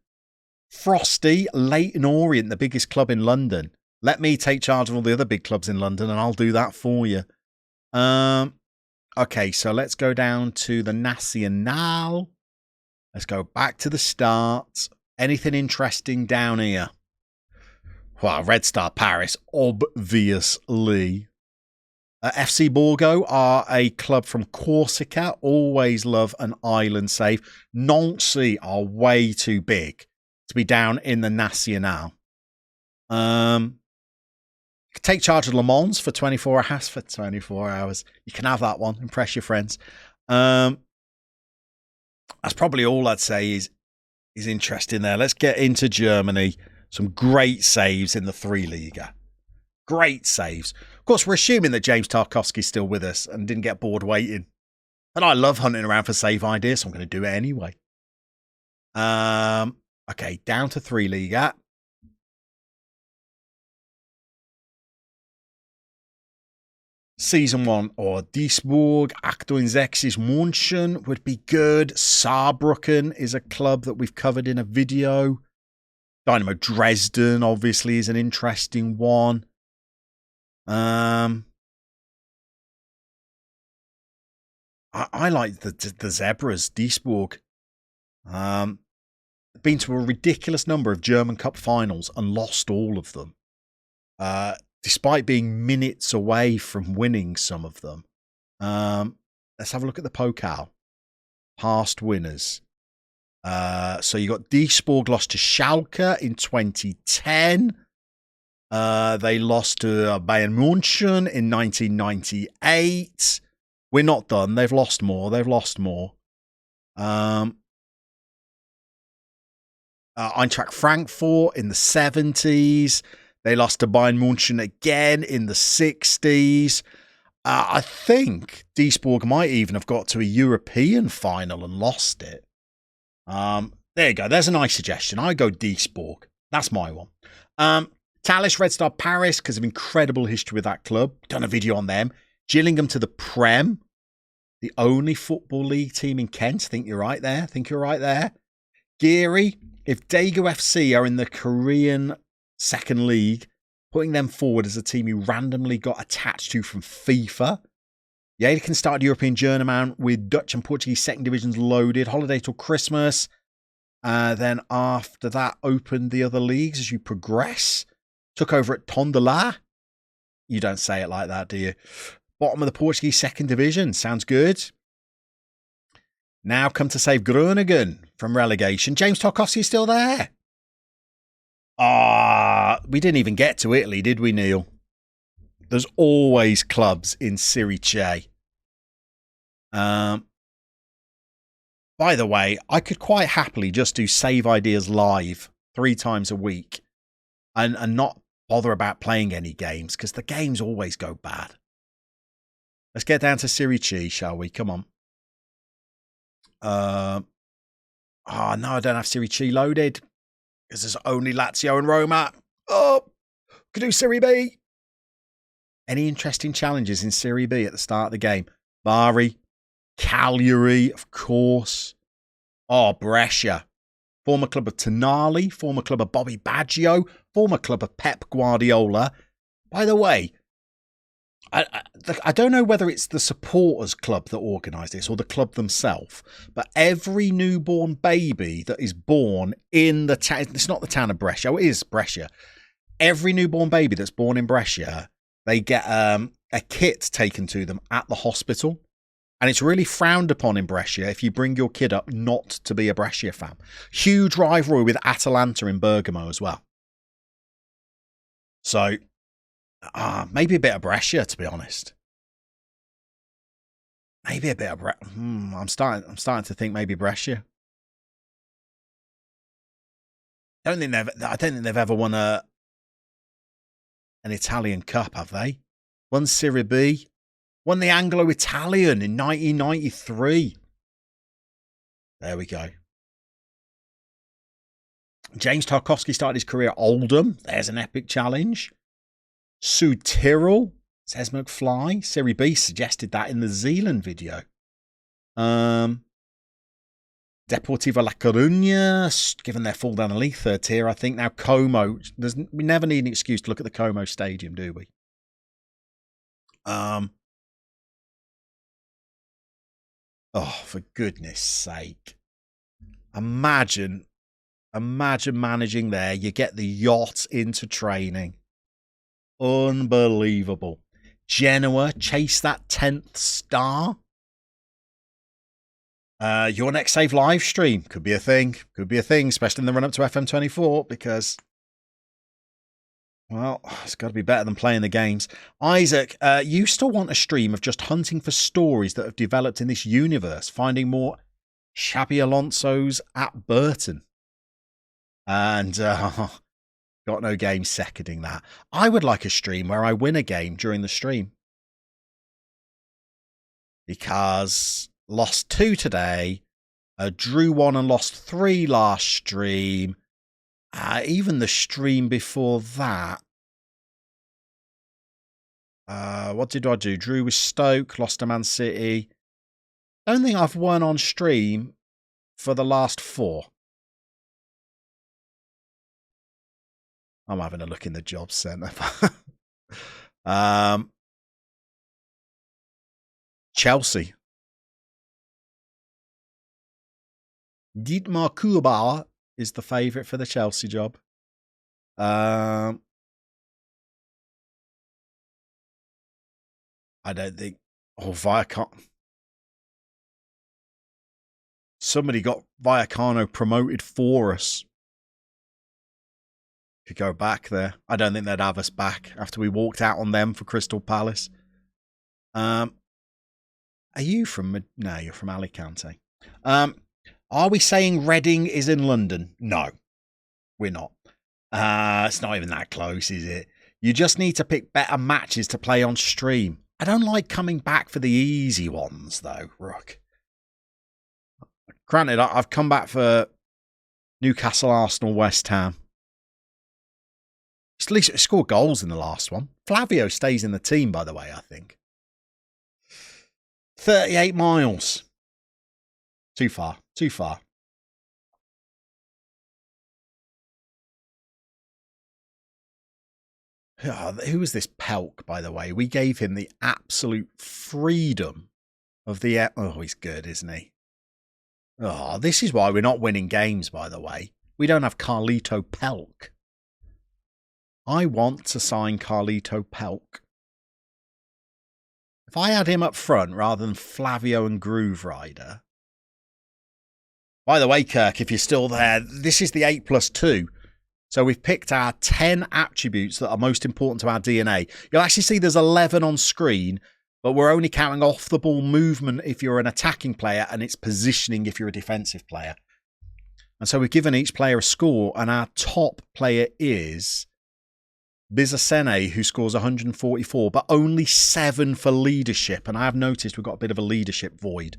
Frosty, Leighton Orient, the biggest club in London. Let me take charge of all the other big clubs in London and I'll do that for you. Okay, so let's go down to the Nacional. Let's go back to the start. Anything interesting down here? Well, Red Star Paris, obviously. FC Borgo are a club from Corsica. Always love an island save. Nancy are way too big to be down in the Nacional. Take charge of Le Mans for 24 hours. For 24 hours. You can have that one. Impress your friends. That's probably all I'd say is interesting there. Let's get into Germany. Some great saves in the 3-leaguer. Great saves. Of course, we're assuming that James Tarkovsky's still with us and didn't get bored waiting. And I love hunting around for save ideas, so I'm going to do it anyway. Okay, down to 3 Liga. Season 1 or Duisburg, 68 München would be good. Saarbrücken is a club that we've covered in a video. Dynamo Dresden, obviously, is an interesting one. I like the Zebras, Duisburg. Been to a ridiculous number of German Cup finals and lost all of them. Despite being minutes away from winning some of them. Let's have a look at the Pokal. Past winners. So you got Duisburg lost to Schalke in 2010. They lost to Bayern München in 1998. We're not done. They've lost more. Eintracht Frankfurt in the 70s. They lost to Bayern München again in the 60s. I think Duisburg might even have got to a European final and lost it. There you go. There's a nice suggestion. I go Duisburg. That's my one. Talis Red Star Paris, because of incredible history with that club. Done a video on them. Gillingham to the Prem. The only football league team in Kent. Think you're right there. Geary. If Daegu FC are in the Korean second league, putting them forward as a team you randomly got attached to from FIFA. Yeah, they can start European Journeyman with Dutch and Portuguese second divisions loaded. Holiday till Christmas. Then after that, opened the other leagues as you progress. Took over at Tondela. You don't say it like that, do you? Bottom of the Portuguese second division. Sounds good. Now come to save Groningen from relegation. James Tarkowski's still there. We didn't even get to Italy, did we, Neil? There's always clubs in Serie C. By the way, I could quite happily just do Save Ideas live 3 times a week and not bother about playing any games because the games always go bad. Let's get down to Serie C, shall we? Come on. No, I don't have Serie C loaded because there's only Lazio and Roma. Could do Serie B. Any interesting challenges in Serie B at the start of the game? Bari, Cagliari, of course. Brescia. Former club of Tonali, former club of Bobby Baggio, former club of Pep Guardiola. By the way, I don't know whether it's the supporters club that organised this or the club themselves, but every newborn baby that is born in the town, it's not the town of Brescia, it is Brescia. Every newborn baby that's born in Brescia, they get a kit taken to them at the hospital. And it's really frowned upon in Brescia if you bring your kid up not to be a Brescia fan. Huge rivalry with Atalanta in Bergamo as well. So, maybe a bit of Brescia, to be honest. Maybe a bit of I'm starting to think maybe Brescia. I don't think they've ever won an Italian cup, have they? Won Serie B. Won the Anglo-Italian in 1993. There we go. James Tarkowski started his career at Oldham. There's an epic challenge. Sud Tirol, says McFly. Serie B suggested that in the Zealand video. Deportivo La Coruña, given their fall down the league, third tier, I think. Now Como. We never need an excuse to look at the Como Stadium, do we? For goodness sake. Imagine managing there. You get the yacht into training. Unbelievable. Genoa, chase that 10th star. Your next save live stream could be a thing. Especially in the run up to FM24 because, well, it's got to be better than playing the games. Isaac, you still want a stream of just hunting for stories that have developed in this universe, finding more Xabi Alonso's at Burton. And got no game seconding that. I would like a stream where I win a game during the stream. Because lost 2 today, Drew 1 and lost 3 last stream. Even the stream before that. What did I do? Drew with Stoke, lost to Man City. I don't think I've won on stream for the last 4. I'm having a look in the jobs centre. Chelsea. Dietmar Kuhlbauer is the favourite for the Chelsea job. I don't think. Oh, Viacano. Somebody got Viacano promoted for us. Could go back there. I don't think they'd have us back after we walked out on them for Crystal Palace. Are you from... No, you're from Alicante. Are we saying Reading is in London? No, we're not. It's not even that close, is it? You just need to pick better matches to play on stream. I don't like coming back for the easy ones, though, Rook. Granted, I've come back for Newcastle, Arsenal, West Ham. At least scored goals in the last one. Flavio stays in the team, by the way, I think. 38 miles. Too far. Too far. Who was this Pelk, by the way? We gave him the absolute freedom of the... Oh, he's good, isn't he? Oh, this is why we're not winning games, by the way. We don't have Carlito Pelk. I want to sign Carlito Pelk. If I had him up front rather than Flavio and Groove Rider... By the way, Kirk, if you're still there, this is the 8+2. So we've picked our 10 attributes that are most important to our DNA. You'll actually see there's 11 on screen, but we're only counting off the ball movement if you're an attacking player and it's positioning if you're a defensive player. And so we've given each player a score, and our top player is Bizasene, who scores 144, but only 7 for leadership. And I have noticed we've got a bit of a leadership void.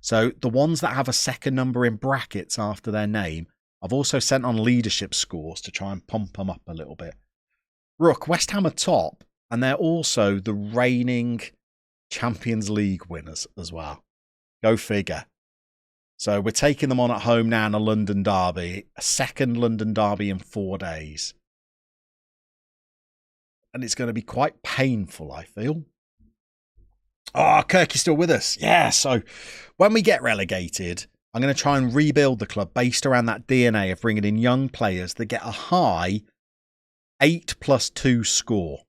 So the ones that have a second number in brackets after their name, I've also sent on leadership scores to try and pump them up a little bit. Rook, West Ham are top, and they're also the reigning Champions League winners as well. Go figure. So we're taking them on at home now in a London derby, a second London derby in 4 days. And it's going to be quite painful, I feel. Oh, Kirk is still with us. Yeah, so when we get relegated, I'm going to try and rebuild the club based around that DNA of bringing in young players that get a high 8+2 score.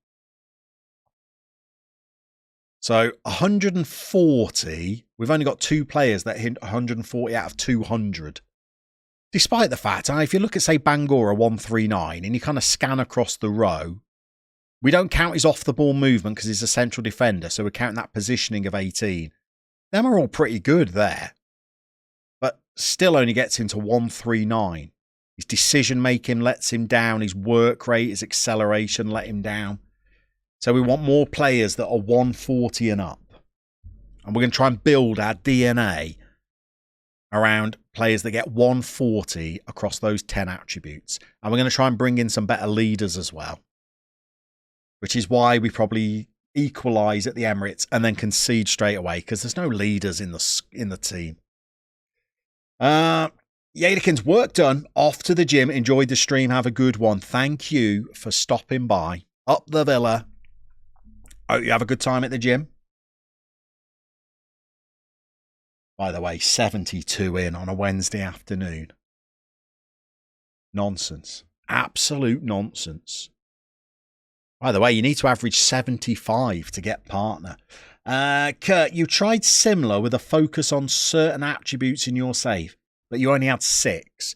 So 140, we've only got 2 players that hit 140 out of 200. Despite the fact, if you look at, say, Bangura 139 and you kind of scan across the row, we don't count his off-the-ball movement because he's a central defender, so we're counting that positioning of 18. Them are all pretty good there. But still only gets him to 139. His decision-making lets him down. His work rate, his acceleration let him down. So we want more players that are 140 and up. And we're going to try and build our DNA around players that get 140 across those 10 attributes. And we're going to try and bring in some better leaders as well. Which is why we probably equalise at the Emirates and then concede straight away, because there's no leaders in the team. Yadikins, work done. Off to the gym. Enjoyed the stream. Have a good one. Thank you for stopping by. Up the villa. Hope you have a good time at the gym. By the way, 72 in on a Wednesday afternoon. Nonsense. Absolute nonsense. By the way, you need to average 75 to get partner. Kurt, you tried similar with a focus on certain attributes in your save, but you only had 6.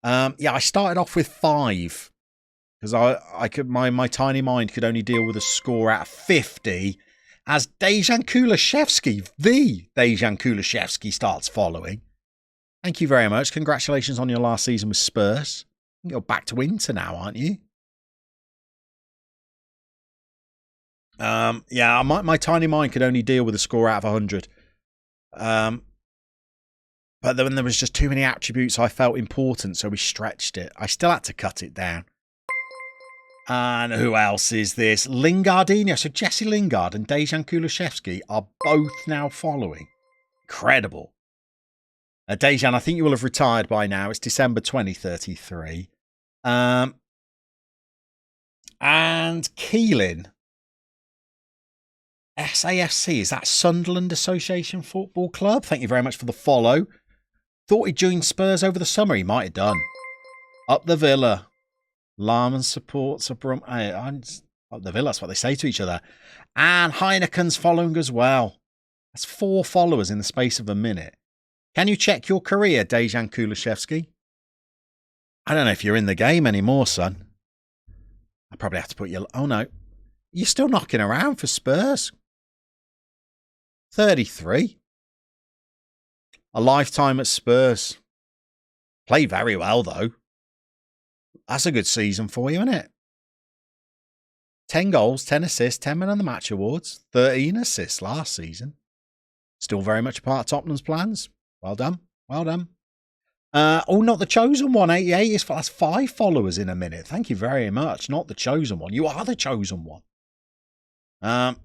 Yeah, I started off with 5 because I could my tiny mind could only deal with a score out of 50 as Dejan Kulishevsky, the Dejan Kulishevsky, starts following. Thank you very much. Congratulations on your last season with Spurs. You're back to Inter now, aren't you? Yeah, my tiny mind could only deal with a score out of 100. But then there was just too many attributes I felt important, so we stretched it. I still had to cut it down. And who else is this? Lingardinho. So Jesse Lingard and Dejan Kulusevski are both now following. Incredible. Dejan, I think you will have retired by now. It's December 2033. And Keelan. SAFC, is that Sunderland Association Football Club? Thank you very much for the follow. Thought he'd joined Spurs over the summer. He might have done. Up the Villa. Llama supports up the Villa. That's what they say to each other. And Heineken's following as well. That's 4 followers in the space of a minute. Can you check your career, Dejan Kulusevski? I don't know if you're in the game anymore, son. I probably have to put you... Oh, no. You're still knocking around for Spurs. 33. A lifetime at Spurs. Played very well, though. That's a good season for you, isn't it? 10 goals, 10 assists, 10 Men of the Match awards, 13 assists last season. Still very much a part of Tottenham's plans. Well done. Well done. Oh, not the chosen one. 88 that's 5 followers in a minute. Thank you very much. Not the chosen one. You are the chosen one. 5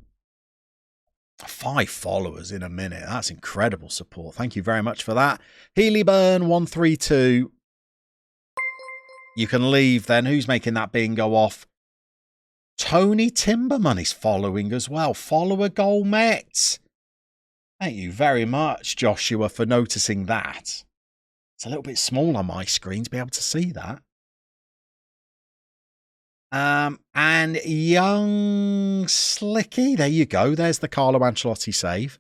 followers in a minute. That's incredible support. Thank you very much for that. Healyburn 132. You can leave then. Who's making that bingo off? Tony Timberman is following as well. Follower goal Mets. Thank you very much, Joshua, for noticing that. It's a little bit small on my screen to be able to see that. And young Slicky. There you go. There's the Carlo Ancelotti save.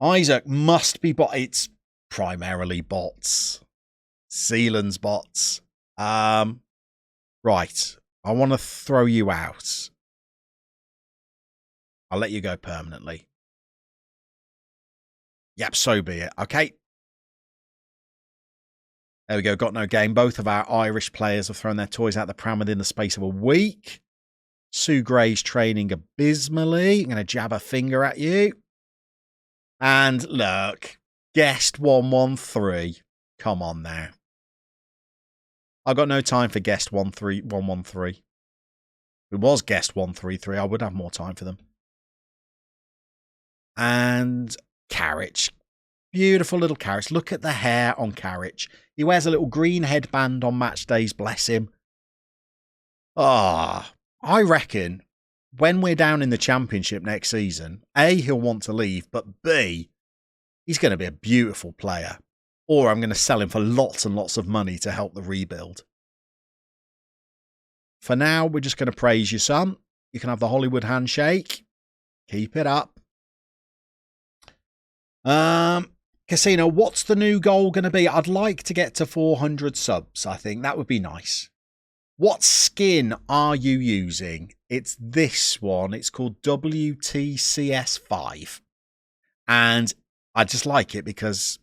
Isaac must be it's primarily bots. Zealand's bots. Right. I want to throw you out. I'll let you go permanently. Yep, so be it. Okay. There we go. Got no game. Both of our Irish players have thrown their toys out the pram within the space of a week. Sue Gray's training abysmally. I'm going to jab a finger at you. And look, guest 113. Come on now. I've got no time for guest 113. If it was guest 133, I would have more time for them. And Carriage. Beautiful little Carriage. Look at the hair on Carriage. He wears a little green headband on match days, bless him. I reckon when we're down in the Championship next season, A, he'll want to leave, but B, he's going to be a beautiful player. Or I'm going to sell him for lots and lots of money to help the rebuild. For now, we're just going to praise you, son. You can have the Hollywood handshake. Keep it up. Casino, what's the new goal going to be? I'd like to get to 400 subs, I think. That would be nice. What skin are you using? It's this one. It's called WTCS5. And I just like it because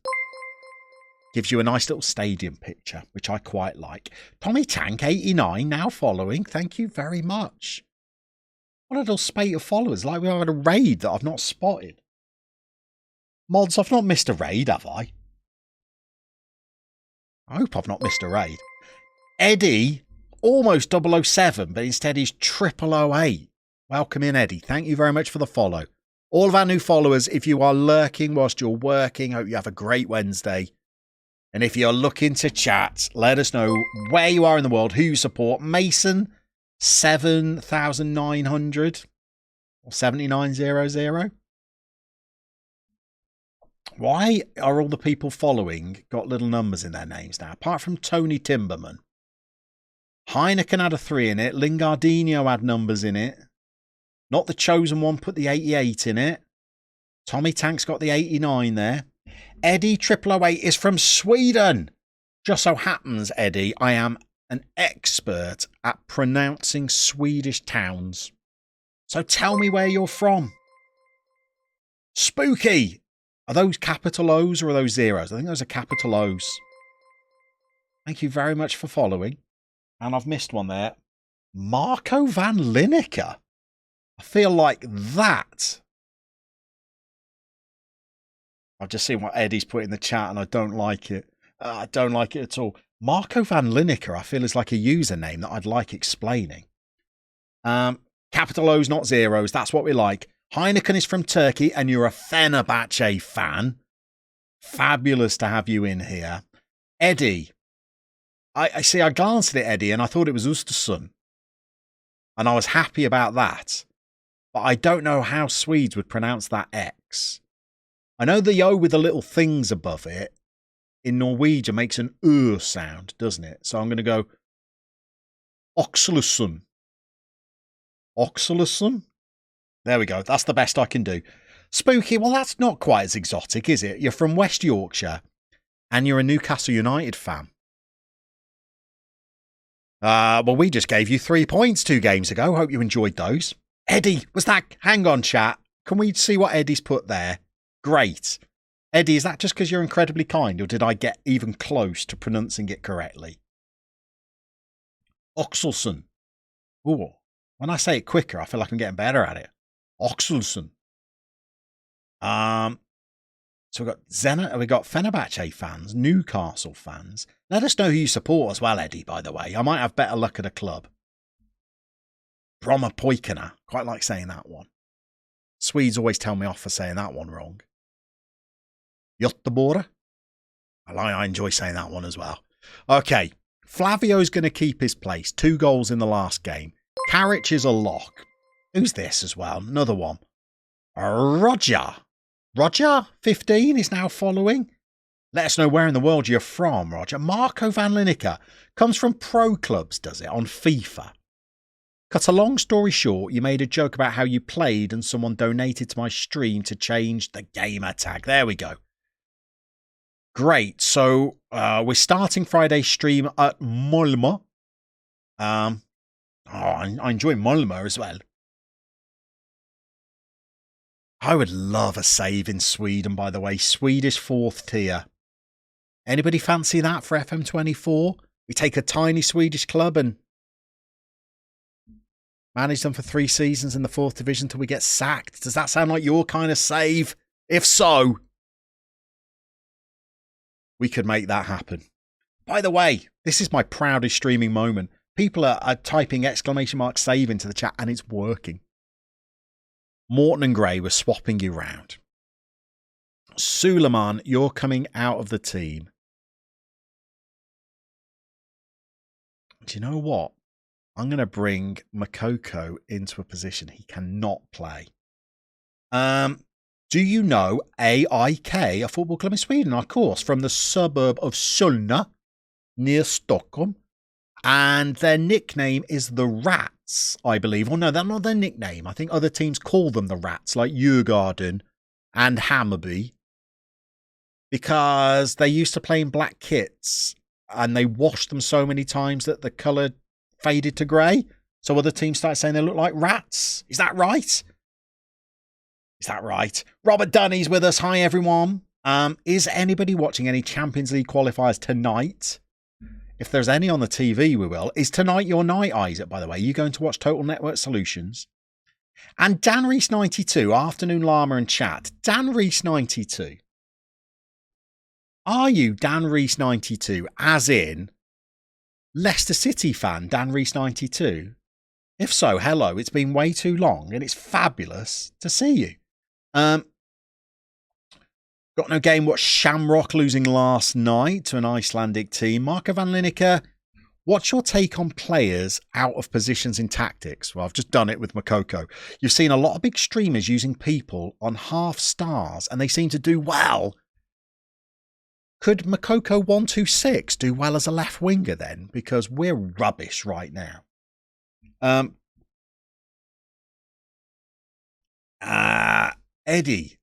gives you a nice little stadium picture, which I quite like. Tommy Tank 89 now following. Thank you very much. What a little spate of followers. Like we had a raid that I've not spotted. Mods, I've not missed a raid, have I? I hope I've not missed a raid. Eddie, almost 007, but instead he's 0008. Welcome in, Eddie. Thank you very much for the follow. All of our new followers, if you are lurking whilst you're working, hope you have a great Wednesday. And if you're looking to chat, let us know where you are in the world, who you support. Mason, 7,900 or 7,900. Why are all the people following got little numbers in their names now? Apart from Tony Timberman. Heineken had a 3 in it. Lingardinho had numbers in it. Not the chosen one, put the 88 in it. Tommy Tank's got the 89 there. Eddie 0008 is from Sweden. Just so happens, Eddie, I am an expert at pronouncing Swedish towns. So tell me where you're from. Spooky. Are those capital O's or are those zeros? I think those are capital O's. Thank you very much for following. And I've missed one there. Marco van Lineker. I feel like that I've just seen what Eddie's put in the chat and I don't like it. I don't like it at all. Marco van Lineker, I feel, is like a username that I'd like explaining. Capital O's, not zeros. That's what we like. Heineken is from Turkey and you're a Fenerbahce fan. Fabulous to have you in here. Eddie. I see, I glanced at it, Eddie, and I thought it was Östersund. And I was happy about that. But I don't know how Swedes would pronounce that X. I know the O with the little things above it in Norwegian makes an sound, doesn't it? So I'm going to go Oxelösund. Oxelösund? There we go. That's the best I can do. Spooky, well, that's not quite as exotic, is it? You're from West Yorkshire and you're a Newcastle United fan. Well, we just gave you 3 points 2 games ago. Hope you enjoyed those. Eddie, was that... Hang on, chat. Can we see what Eddie's put there? Great. Eddie, is that just because you're incredibly kind, or did I get even close to pronouncing it correctly? Oxelösund. Ooh, when I say it quicker, I feel like I'm getting better at it. Oxelösund. So we've got Fenerbahce fans, Newcastle fans. Let us know who you support as well, Eddie, by the way. I might have better luck at a club. Bromma Poikana. Quite like saying that one. Swedes always tell me off for saying that one wrong. Göteborg. I enjoy saying that one as well. Okay. Flavio's going to keep his place. 2 goals in the last game. Karic is a lock. Who's this as well? Another one. Roger. Roger, 15, is now following. Let us know where in the world you're from, Roger. Marco van Lineker comes from pro clubs, does it, on FIFA. Cut a long story short, you made a joke about how you played and someone donated to my stream to change the gamer tag. There we go. Great. So we're starting Friday's stream at Llama. I enjoy Llama as well. I would love a save in Sweden, by the way. Swedish 4th tier. Anybody fancy that for FM24? We take a tiny Swedish club and manage them for 3 seasons in the 4th division until we get sacked. Does that sound like your kind of save? If so, we could make that happen. By the way, this is my proudest streaming moment. People are typing !save into the chat and it's working. Morton and Gray were swapping you round. Suleiman, you're coming out of the team. Do you know what? I'm going to bring Makoko into a position he cannot play. Do you know AIK, a football club in Sweden? Of course, from the suburb of Solna, near Stockholm. And their nickname is the Rats, I believe. Well, no, that's not their nickname. I think other teams call them the Rats, like Djurgården and Hammarby, because they used to play in black kits and they washed them so many times that the colour faded to grey. So other teams started saying they look like rats. Is that right? Is that right? Robert Dunny's with us. Hi, everyone. Is anybody watching any Champions League qualifiers tonight? If there's any on the TV, we will. Is tonight your night, Isaac, by the way? Are you going to watch Total Network Solutions? And Dan Reese 92, afternoon Llama and chat. Dan Reese 92. Are you Dan Reese 92, as in Leicester City fan Dan Reese 92? If so, hello. It's been way too long and it's fabulous to see you. Got no game. Watched Shamrock losing last night to an Icelandic team. Marco van Lineker, what's your take on players out of positions in tactics? Well, I've just done it with Makoko. You've seen a lot of big streamers using people on half stars and they seem to do well. Could Makoko 126 do well as a left winger then? Because we're rubbish right now. Eddie.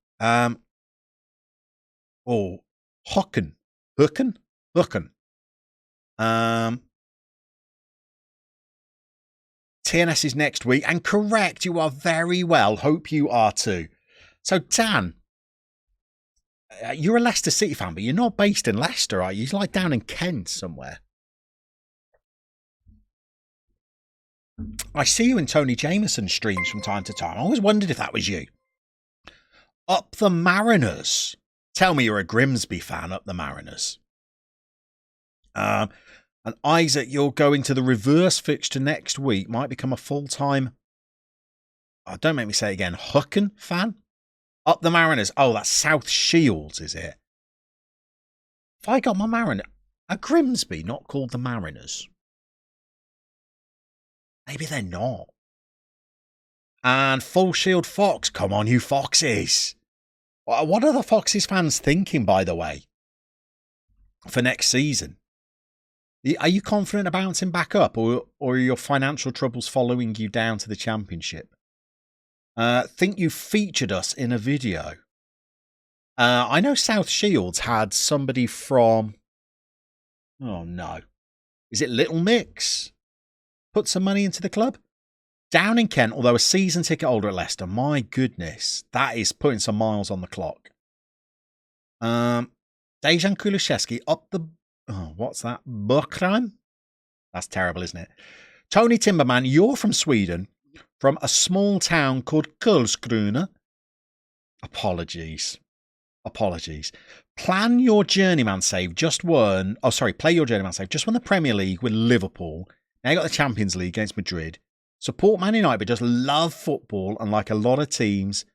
Hocken. TNS is next week. And correct, you are very well. Hope you are too. So, Dan, you're a Leicester City fan, but you're not based in Leicester, are you? You're like down in Kent somewhere. I see you in Tony Jameson's streams from time to time. I always wondered if that was you. Up the Mariners. Tell me you're a Grimsby fan up the Mariners. And Isaac, you're going to the reverse fixture next week. Might become a full-time, don't make me say it again, Hucken fan? Up the Mariners. Oh, that's South Shields, is it? If I got my Mariner, a Grimsby, not called the Mariners. Maybe they're not. And Full Shield Fox. Come on, you Foxes. What are the Foxes fans thinking, by the way, for next season? Are you confident of bouncing back up, or are your financial troubles following you down to the championship? Think you featured us in a video. I know South Shields had somebody from... Oh, no. Is it Little Mix? Put some money into the club? Down in Kent, although a season ticket holder at Leicester. My goodness, that is putting some miles on the clock. Dejan Kulusevski up the... Oh, what's that? Bukran? That's terrible, isn't it? Tony Timberman, you're from Sweden, from a small town called Karlskrona. Apologies. Plan your journeyman save. Play your journeyman save. Just won the Premier League with Liverpool. Now you got the Champions League against Madrid. Support Man United, but just love football. And like a lot of teams,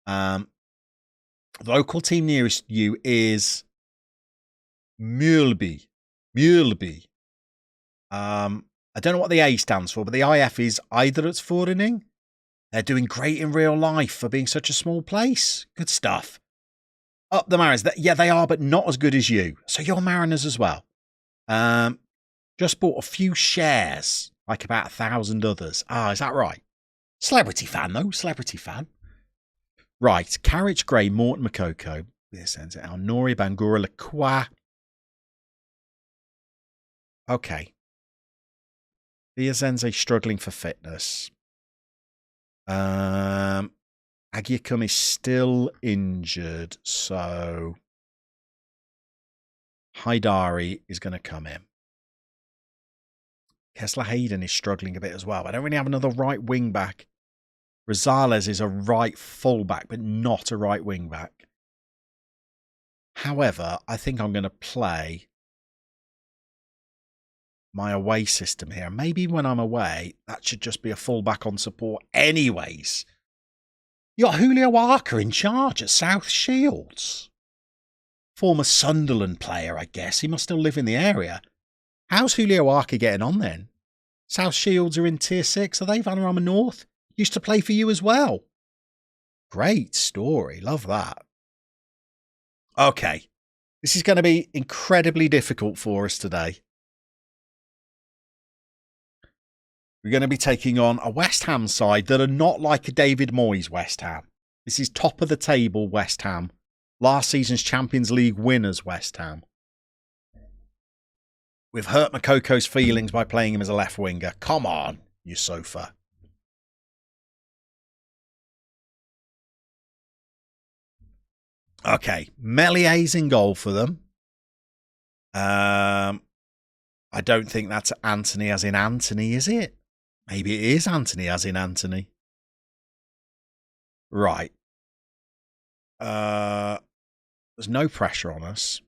the local team nearest you is Mjölby. I don't know what the A stands for, but the IF is Idrettsförening. They're doing great in real life for being such a small place. Good stuff. Up the Mariners. Yeah, they are, but not as good as you. So you're Mariners as well. Just bought a few shares, like about 1,000 others. Is that right? Celebrity fan, though. Celebrity fan. Right. Carriage Gray, Morton Makoko. This ends it out. Nori Bangura Lacroix. Okay. Biazenze struggling for fitness. Agiakum is still injured, so Haidari is going to come in. Kessler Hayden is struggling a bit as well. I don't really have another right wing back. Rosales is a right full back, but not a right wing back. However, I think I'm going to play my away system here. Maybe when I'm away, that should just be a full back on support anyways. You got Julio Arca in charge at South Shields. Former Sunderland player, I guess. He must still live in the area. How's Julio Arca getting on then? South Shields are in Tier 6. Are they Vanarama North? Used to play for you as well. Great story. Love that. Okay. This is going to be incredibly difficult for us today. We're going to be taking on a West Ham side that are not like a David Moyes West Ham. This is top of the table West Ham. Last season's Champions League winners West Ham. We've hurt Makoko's feelings by playing him as a left winger. Come on, you sofa. Okay, Mellier's in goal for them. I don't think that's Anthony as in Anthony, is it? Maybe it is Anthony as in Anthony. Right. There's no pressure on us.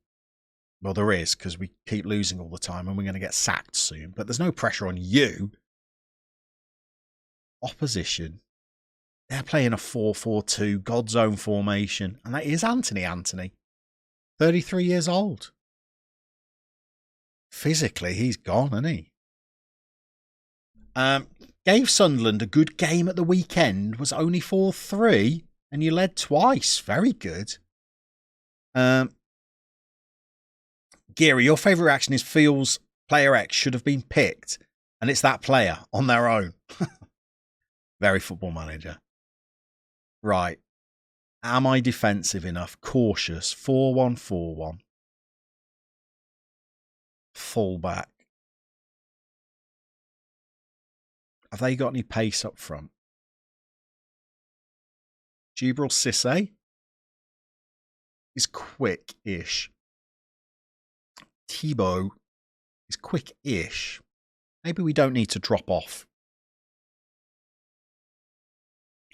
Well, there is, because we keep losing all the time and we're going to get sacked soon. But there's no pressure on you. Opposition. They're playing a 4-4-2 God's own formation. And that is Anthony. 33 years old. Physically, he's gone, isn't he? Gave Sunderland a good game at the weekend. Was only 4-3. And you led twice. Very good. Geary, your favourite reaction is feels player X should have been picked. And it's that player on their own. Very Football Manager. Right. Am I defensive enough? Cautious. 4-1-4-1. Fullback. Have they got any pace up front? Gibril Cisse is quick-ish. Thibaut is quick-ish. Maybe we don't need to drop off.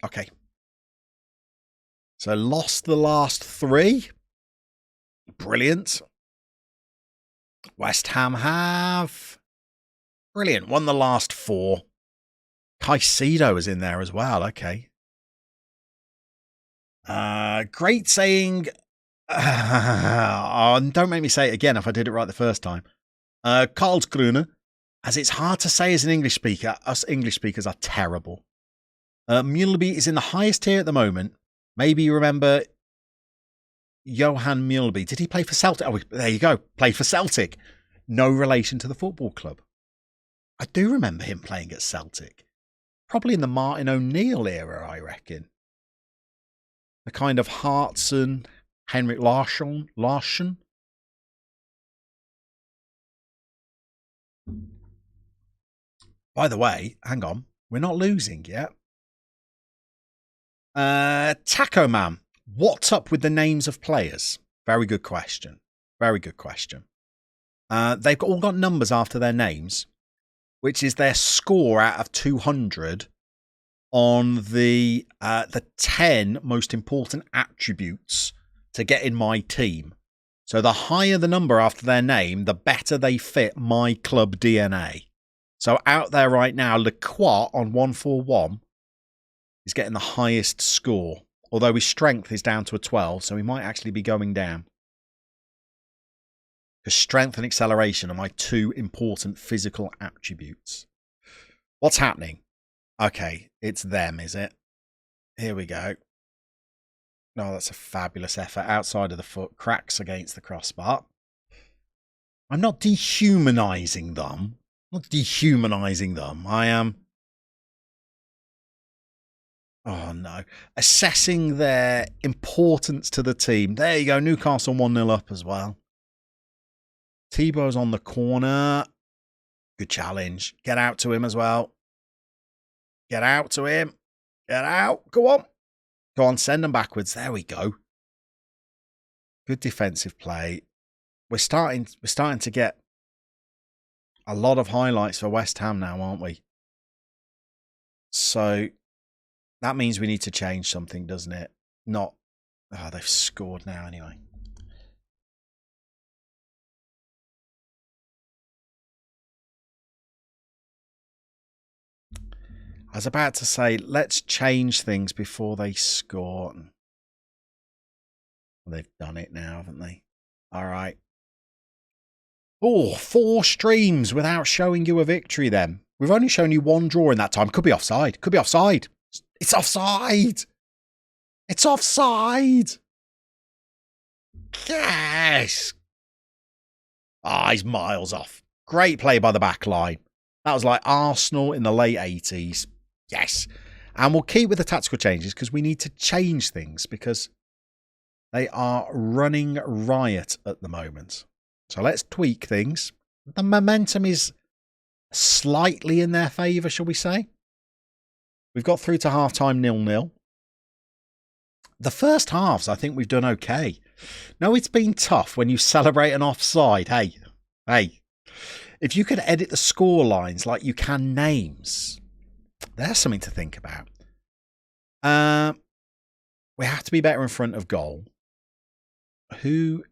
Okay. So lost the last 3. Brilliant. West Ham have. Brilliant. Won the last 4. Caicedo is in there as well. Okay. Great saying. Oh, don't make me say it again if I did it right the first time. Karlskrona, as it's hard to say as an English speaker. Us English speakers are terrible. Mjölby is in the highest tier at the moment. Maybe you remember Johan Mjölby. Did he play for Celtic? Oh, there you go. Played for Celtic. No relation to the football club. I do remember him playing at Celtic. Probably in the Martin O'Neill era, I reckon. The kind of Hartson, Henrik Larsson. By the way, hang on. We're not losing yet. Taco Man. What's up with the names of players? Very good question. Very good question. They've all got numbers after their names, which is their score out of 200 on the 10 most important attributes to get in my team. So the higher the number after their name, the better they fit my club DNA. So out there right now, Lacroix on 141 is getting the highest score, although his strength is down to a 12, so he might actually be going down. Because strength and acceleration are my 2 important physical attributes. What's happening? Okay, it's them, is it? Here we go. No, that's a fabulous effort. Outside of the foot, cracks against the crossbar. I'm not dehumanizing them. I am... Oh, no. Assessing their importance to the team. There you go. Newcastle 1-0 up as well. Thibaut's on the corner. Good challenge. Get out to him as well. Get out to him. Get out. Go on. Go on. Send them backwards. There we go. Good defensive play. We're starting to get a lot of highlights for West Ham now, aren't we? So that means we need to change something, doesn't it? Not... Oh, they've scored now anyway. I was about to say, let's change things before they score. They've done it now, haven't they? All right. Oh, 4 streams without showing you a victory then. We've only shown you 1 draw in that time. Could be offside. Could be offside. It's offside. It's offside. Yes. Ah, he's miles off. Great play by the back line. That was like Arsenal in the late 80s. Yes. And we'll keep with the tactical changes because we need to change things because they are running riot at the moment. So let's tweak things. The momentum is slightly in their favour, shall we say? We've got through to half-time 0-0. The first halves, I think we've done okay. No, it's been tough when you celebrate an offside. Hey. If you could edit the score lines like you can names, there's something to think about. We have to be better in front of goal. Who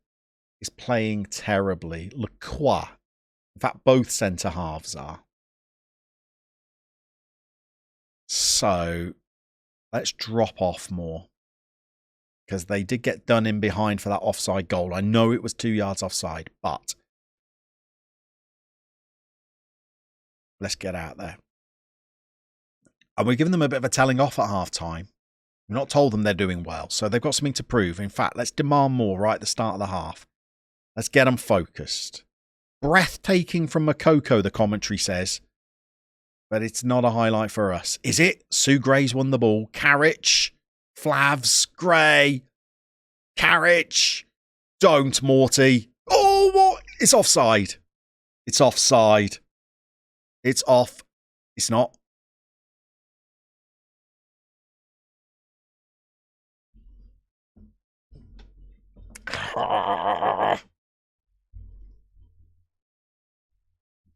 is playing terribly? Lacroix. In fact, both centre halves are. So let's drop off more. Because they did get done in behind for that offside goal. I know it was 2 yards offside, but let's get out there. And we're giving them a bit of a telling off at half time. We've not told them they're doing well, so they've got something to prove. In fact, let's demand more right at the start of the half. Let's get them focused. Breathtaking from Makoko, the commentary says. But it's not a highlight for us. Is it? Sue Gray's won the ball. Carriage. Flavs. Gray. Carriage. Don't, Morty. Oh, what? It's offside. It's offside. It's off. It's not.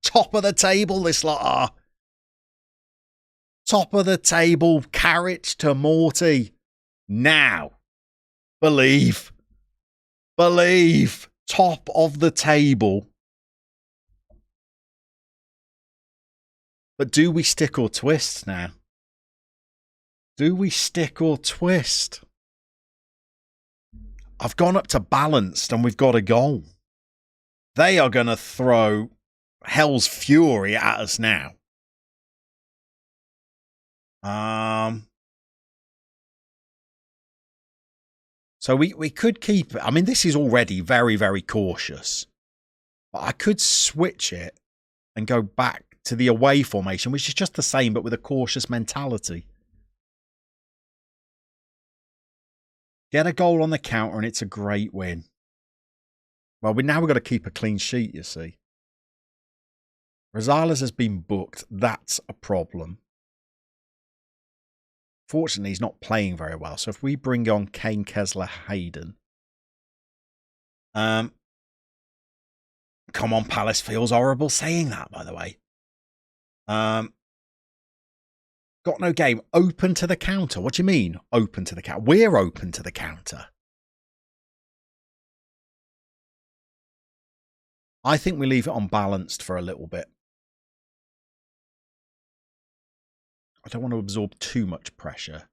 Top of the table, this lot are. Top of the table. Carriage to Morty. Now. Believe. believe. Top of the table. But do we stick or twist now? Do we stick or twist? I've gone up to balanced and we've got a goal. They are going to throw hell's fury at us now. So we could keep it. I mean, this is already very, very cautious. But I could switch it and go back to the away formation, which is just the same, but with a cautious mentality. Get a goal on the counter and it's a great win. Well, we've got to keep a clean sheet, you see. Rosales has been booked. That's a problem. Fortunately, he's not playing very well. So if we bring on Kane, Kessler, Hayden. Come on, Palace. Feels horrible saying that, by the way. Got no game. Open to the counter. What do you mean, open to the counter? We're open to the counter. I think we leave it unbalanced for a little bit. I don't want to absorb too much pressure.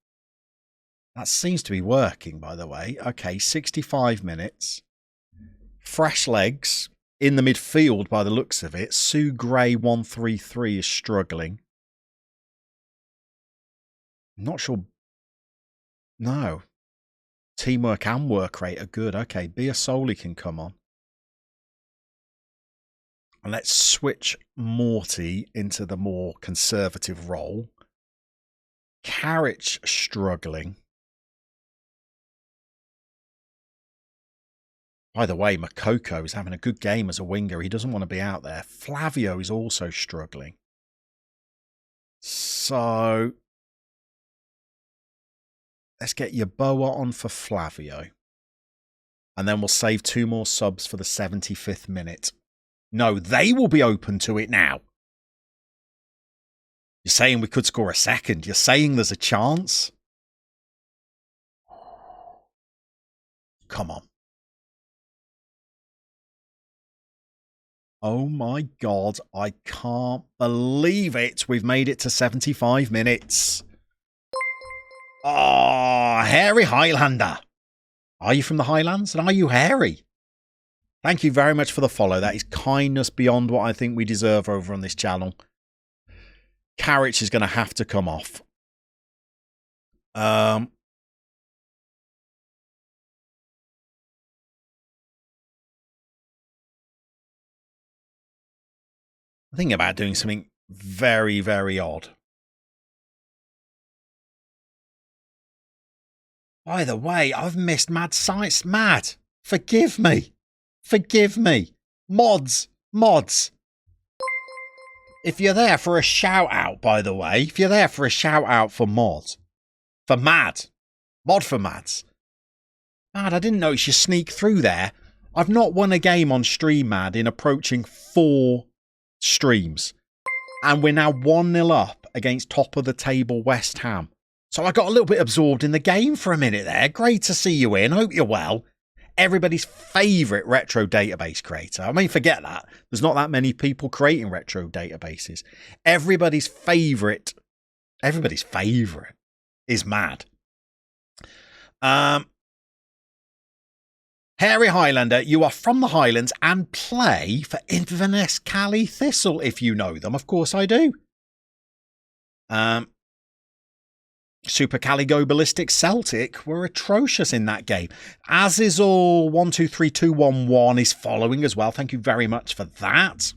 That seems to be working, by the way. Okay, 65 minutes. Fresh legs in the midfield by the looks of it. Sue Gray 133 is struggling. I'm not sure. No. Teamwork and work rate are good. Okay, Biasoli can come on. And let's switch Morty into the more conservative role. Carriage struggling. By the way, Makoko is having a good game as a winger. He doesn't want to be out there. Flavio is also struggling. So let's get Yeboah on for Flavio. And then we'll save 2 more subs for the 75th minute. No, they will be open to it now. You're saying we could score a second. You're saying there's a chance. Come on. Oh my God, I can't believe it. We've made it to 75 minutes. Oh, Hairy Highlander. Are you from the Highlands? And are you hairy? Thank you very much for the follow. That is kindness beyond what I think we deserve over on this channel. Carriage is going to have to come off. I'm thinking about doing something very, very odd. By the way, I've missed Mad Science. Mad, forgive me. Forgive me. Mods. If you're there for a shout out, by the way, if you're there for a shout out for Mod, for Mad, Mod for Mads. Mad, I didn't notice you sneak through there. I've not won a game on stream, Mad, in approaching 4 streams. And we're now 1-0 up against top of the table West Ham. So I got a little bit absorbed in the game for a minute there. Great to see you in. Hope you're well. Everybody's favourite retro database creator. I mean, forget that. There's not that many people creating retro databases. Everybody's favourite is Mad. Hairy Highlander, you are from the Highlands and play for Inverness Cali Thistle, if you know them. Of course I do. Super Cali Go Ballistic Celtic were atrocious in that game. As is all 123211 is following as well. Thank you very much for that.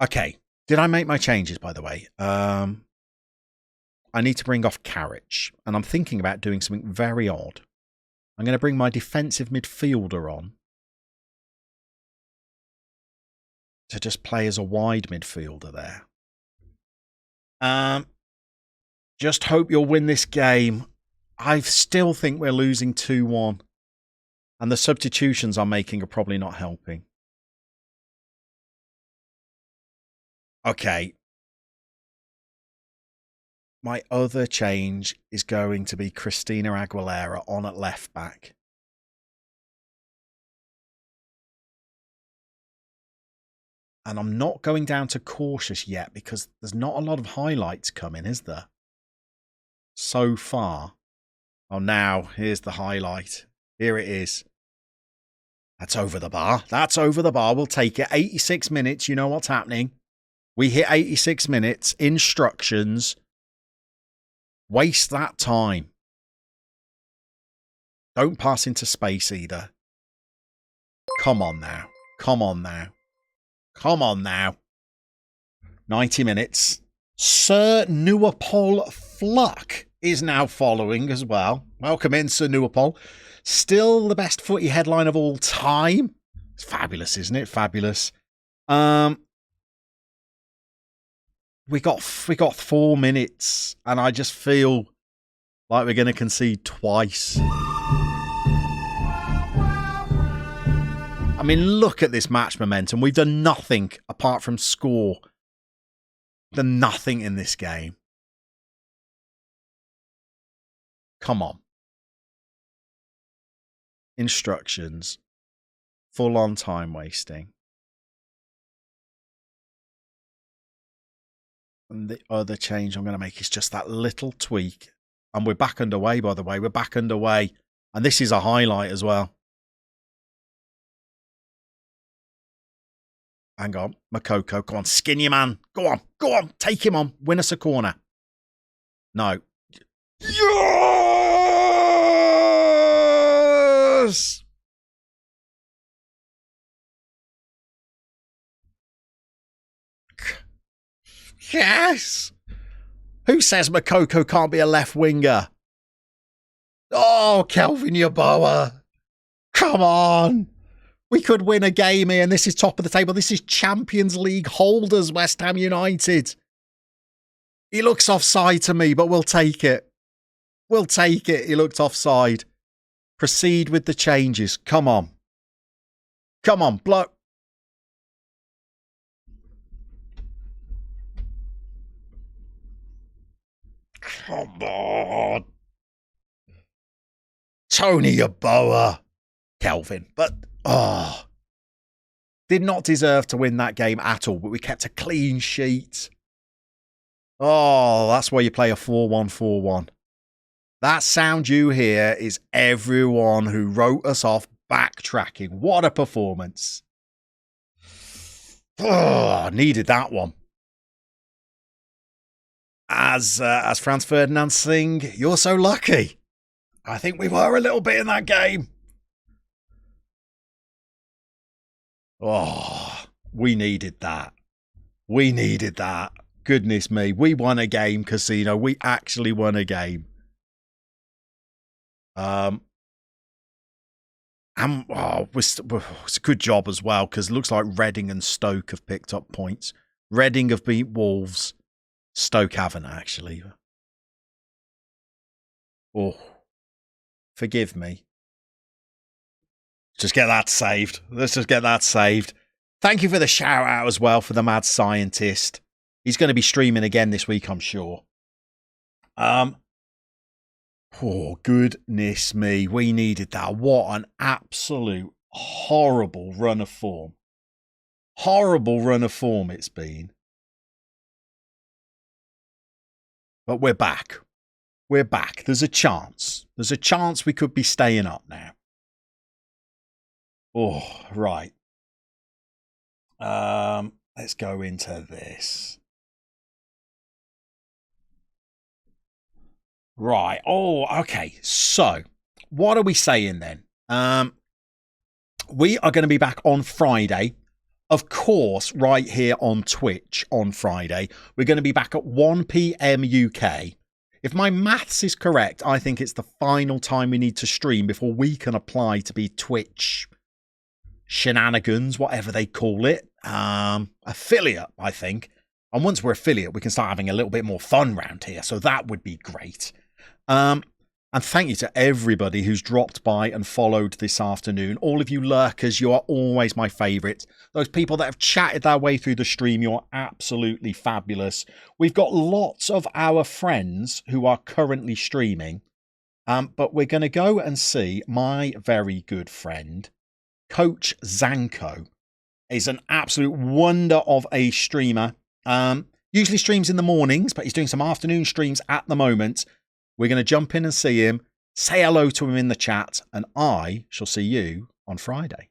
Okay. Did I make my changes, by the way? I need to bring off Carriage. And I'm thinking about doing something very odd. I'm going to bring my defensive midfielder on to just play as a wide midfielder there. Just hope you'll win this game. I still think we're losing 2-1. And the substitutions I'm making are probably not helping. Okay. My other change is going to be Christina Aguilera on at left back. And I'm not going down to cautious yet because there's not a lot of highlights coming, is there? So far. Oh, now, here's the highlight. Here it is. That's over the bar. That's over the bar. We'll take it. 86 minutes. You know what's happening. We hit 86 minutes. Instructions. Waste that time. Don't pass into space either. Come on now. Come on now. Come on now. 90 minutes. Sir Newapol Fluck is now following as well. Welcome in, Sir Newapol. Still the best footy headline of all time. It's fabulous, isn't it? Fabulous. We got 4 minutes, and I just feel like we're going to concede twice. I mean, look at this match momentum. We've done nothing apart from score. Done nothing in this game. Come on. Instructions. Full on time wasting. And the other change I'm going to make is just that little tweak. And we're back underway, by the way. We're back underway. And this is a highlight as well. Hang on. Makoko, go on. Skin your man. Go on. Go on. Take him on. Win us a corner. No. Yes! Yes! Who says Makoko can't be a left winger? Oh, Kelvin Yeboah. Come on. We could win a game here, and this is top of the table. This is Champions League holders, West Ham United. He looks offside to me, but we'll take it. We'll take it. He looked offside. Proceed with the changes. Come on. Come on, bloke. Come on. Tony Yeboah. Kelvin. But, did not deserve to win that game at all, but we kept a clean sheet. Oh, that's why you play a 4-1-4-1. That sound you hear is everyone who wrote us off backtracking. What a performance. Oh, needed that one. As Franz Ferdinand sing, you're so lucky. I think we were a little bit in that game. Oh, we needed that. We needed that. Goodness me. We won a game, Casino. We actually won a game. It's a good job as well, because it looks like Reading and Stoke have picked up points. Reading have beat Wolves. Stoke haven't, actually. Oh, forgive me. Just get that saved. Let's just get that saved. Thank you for the shout out as well for the mad scientist. He's going to be streaming again this week, I'm sure. Oh, goodness me. We needed that. What an absolute horrible run of form. Horrible run of form it's been. But we're back. We're back. There's a chance. There's a chance we could be staying up now. Oh, right. Let's go into this. Right. Oh, okay. So, what are we saying then? We are going to be back on Friday. Of course, right here on Twitch on Friday. We're going to be back at 1 p.m. UK. If my maths is correct, I think it's the final time we need to stream before we can apply to be Twitch shenanigans, whatever they call it. Affiliate, I think. And once we're affiliate, we can start having a little bit more fun around here. So that would be great. And thank you to everybody who's dropped by and followed this afternoon. All of you lurkers, you are always my favourites. Those people that have chatted their way through the stream, you're absolutely fabulous. We've got lots of our friends who are currently streaming. But we're going to go and see my very good friend, Coach Zanko. Is an absolute wonder of a streamer. Usually streams in the mornings, but he's doing some afternoon streams at the moment. We're going to jump in and see him, say hello to him in the chat, and I shall see you on Friday.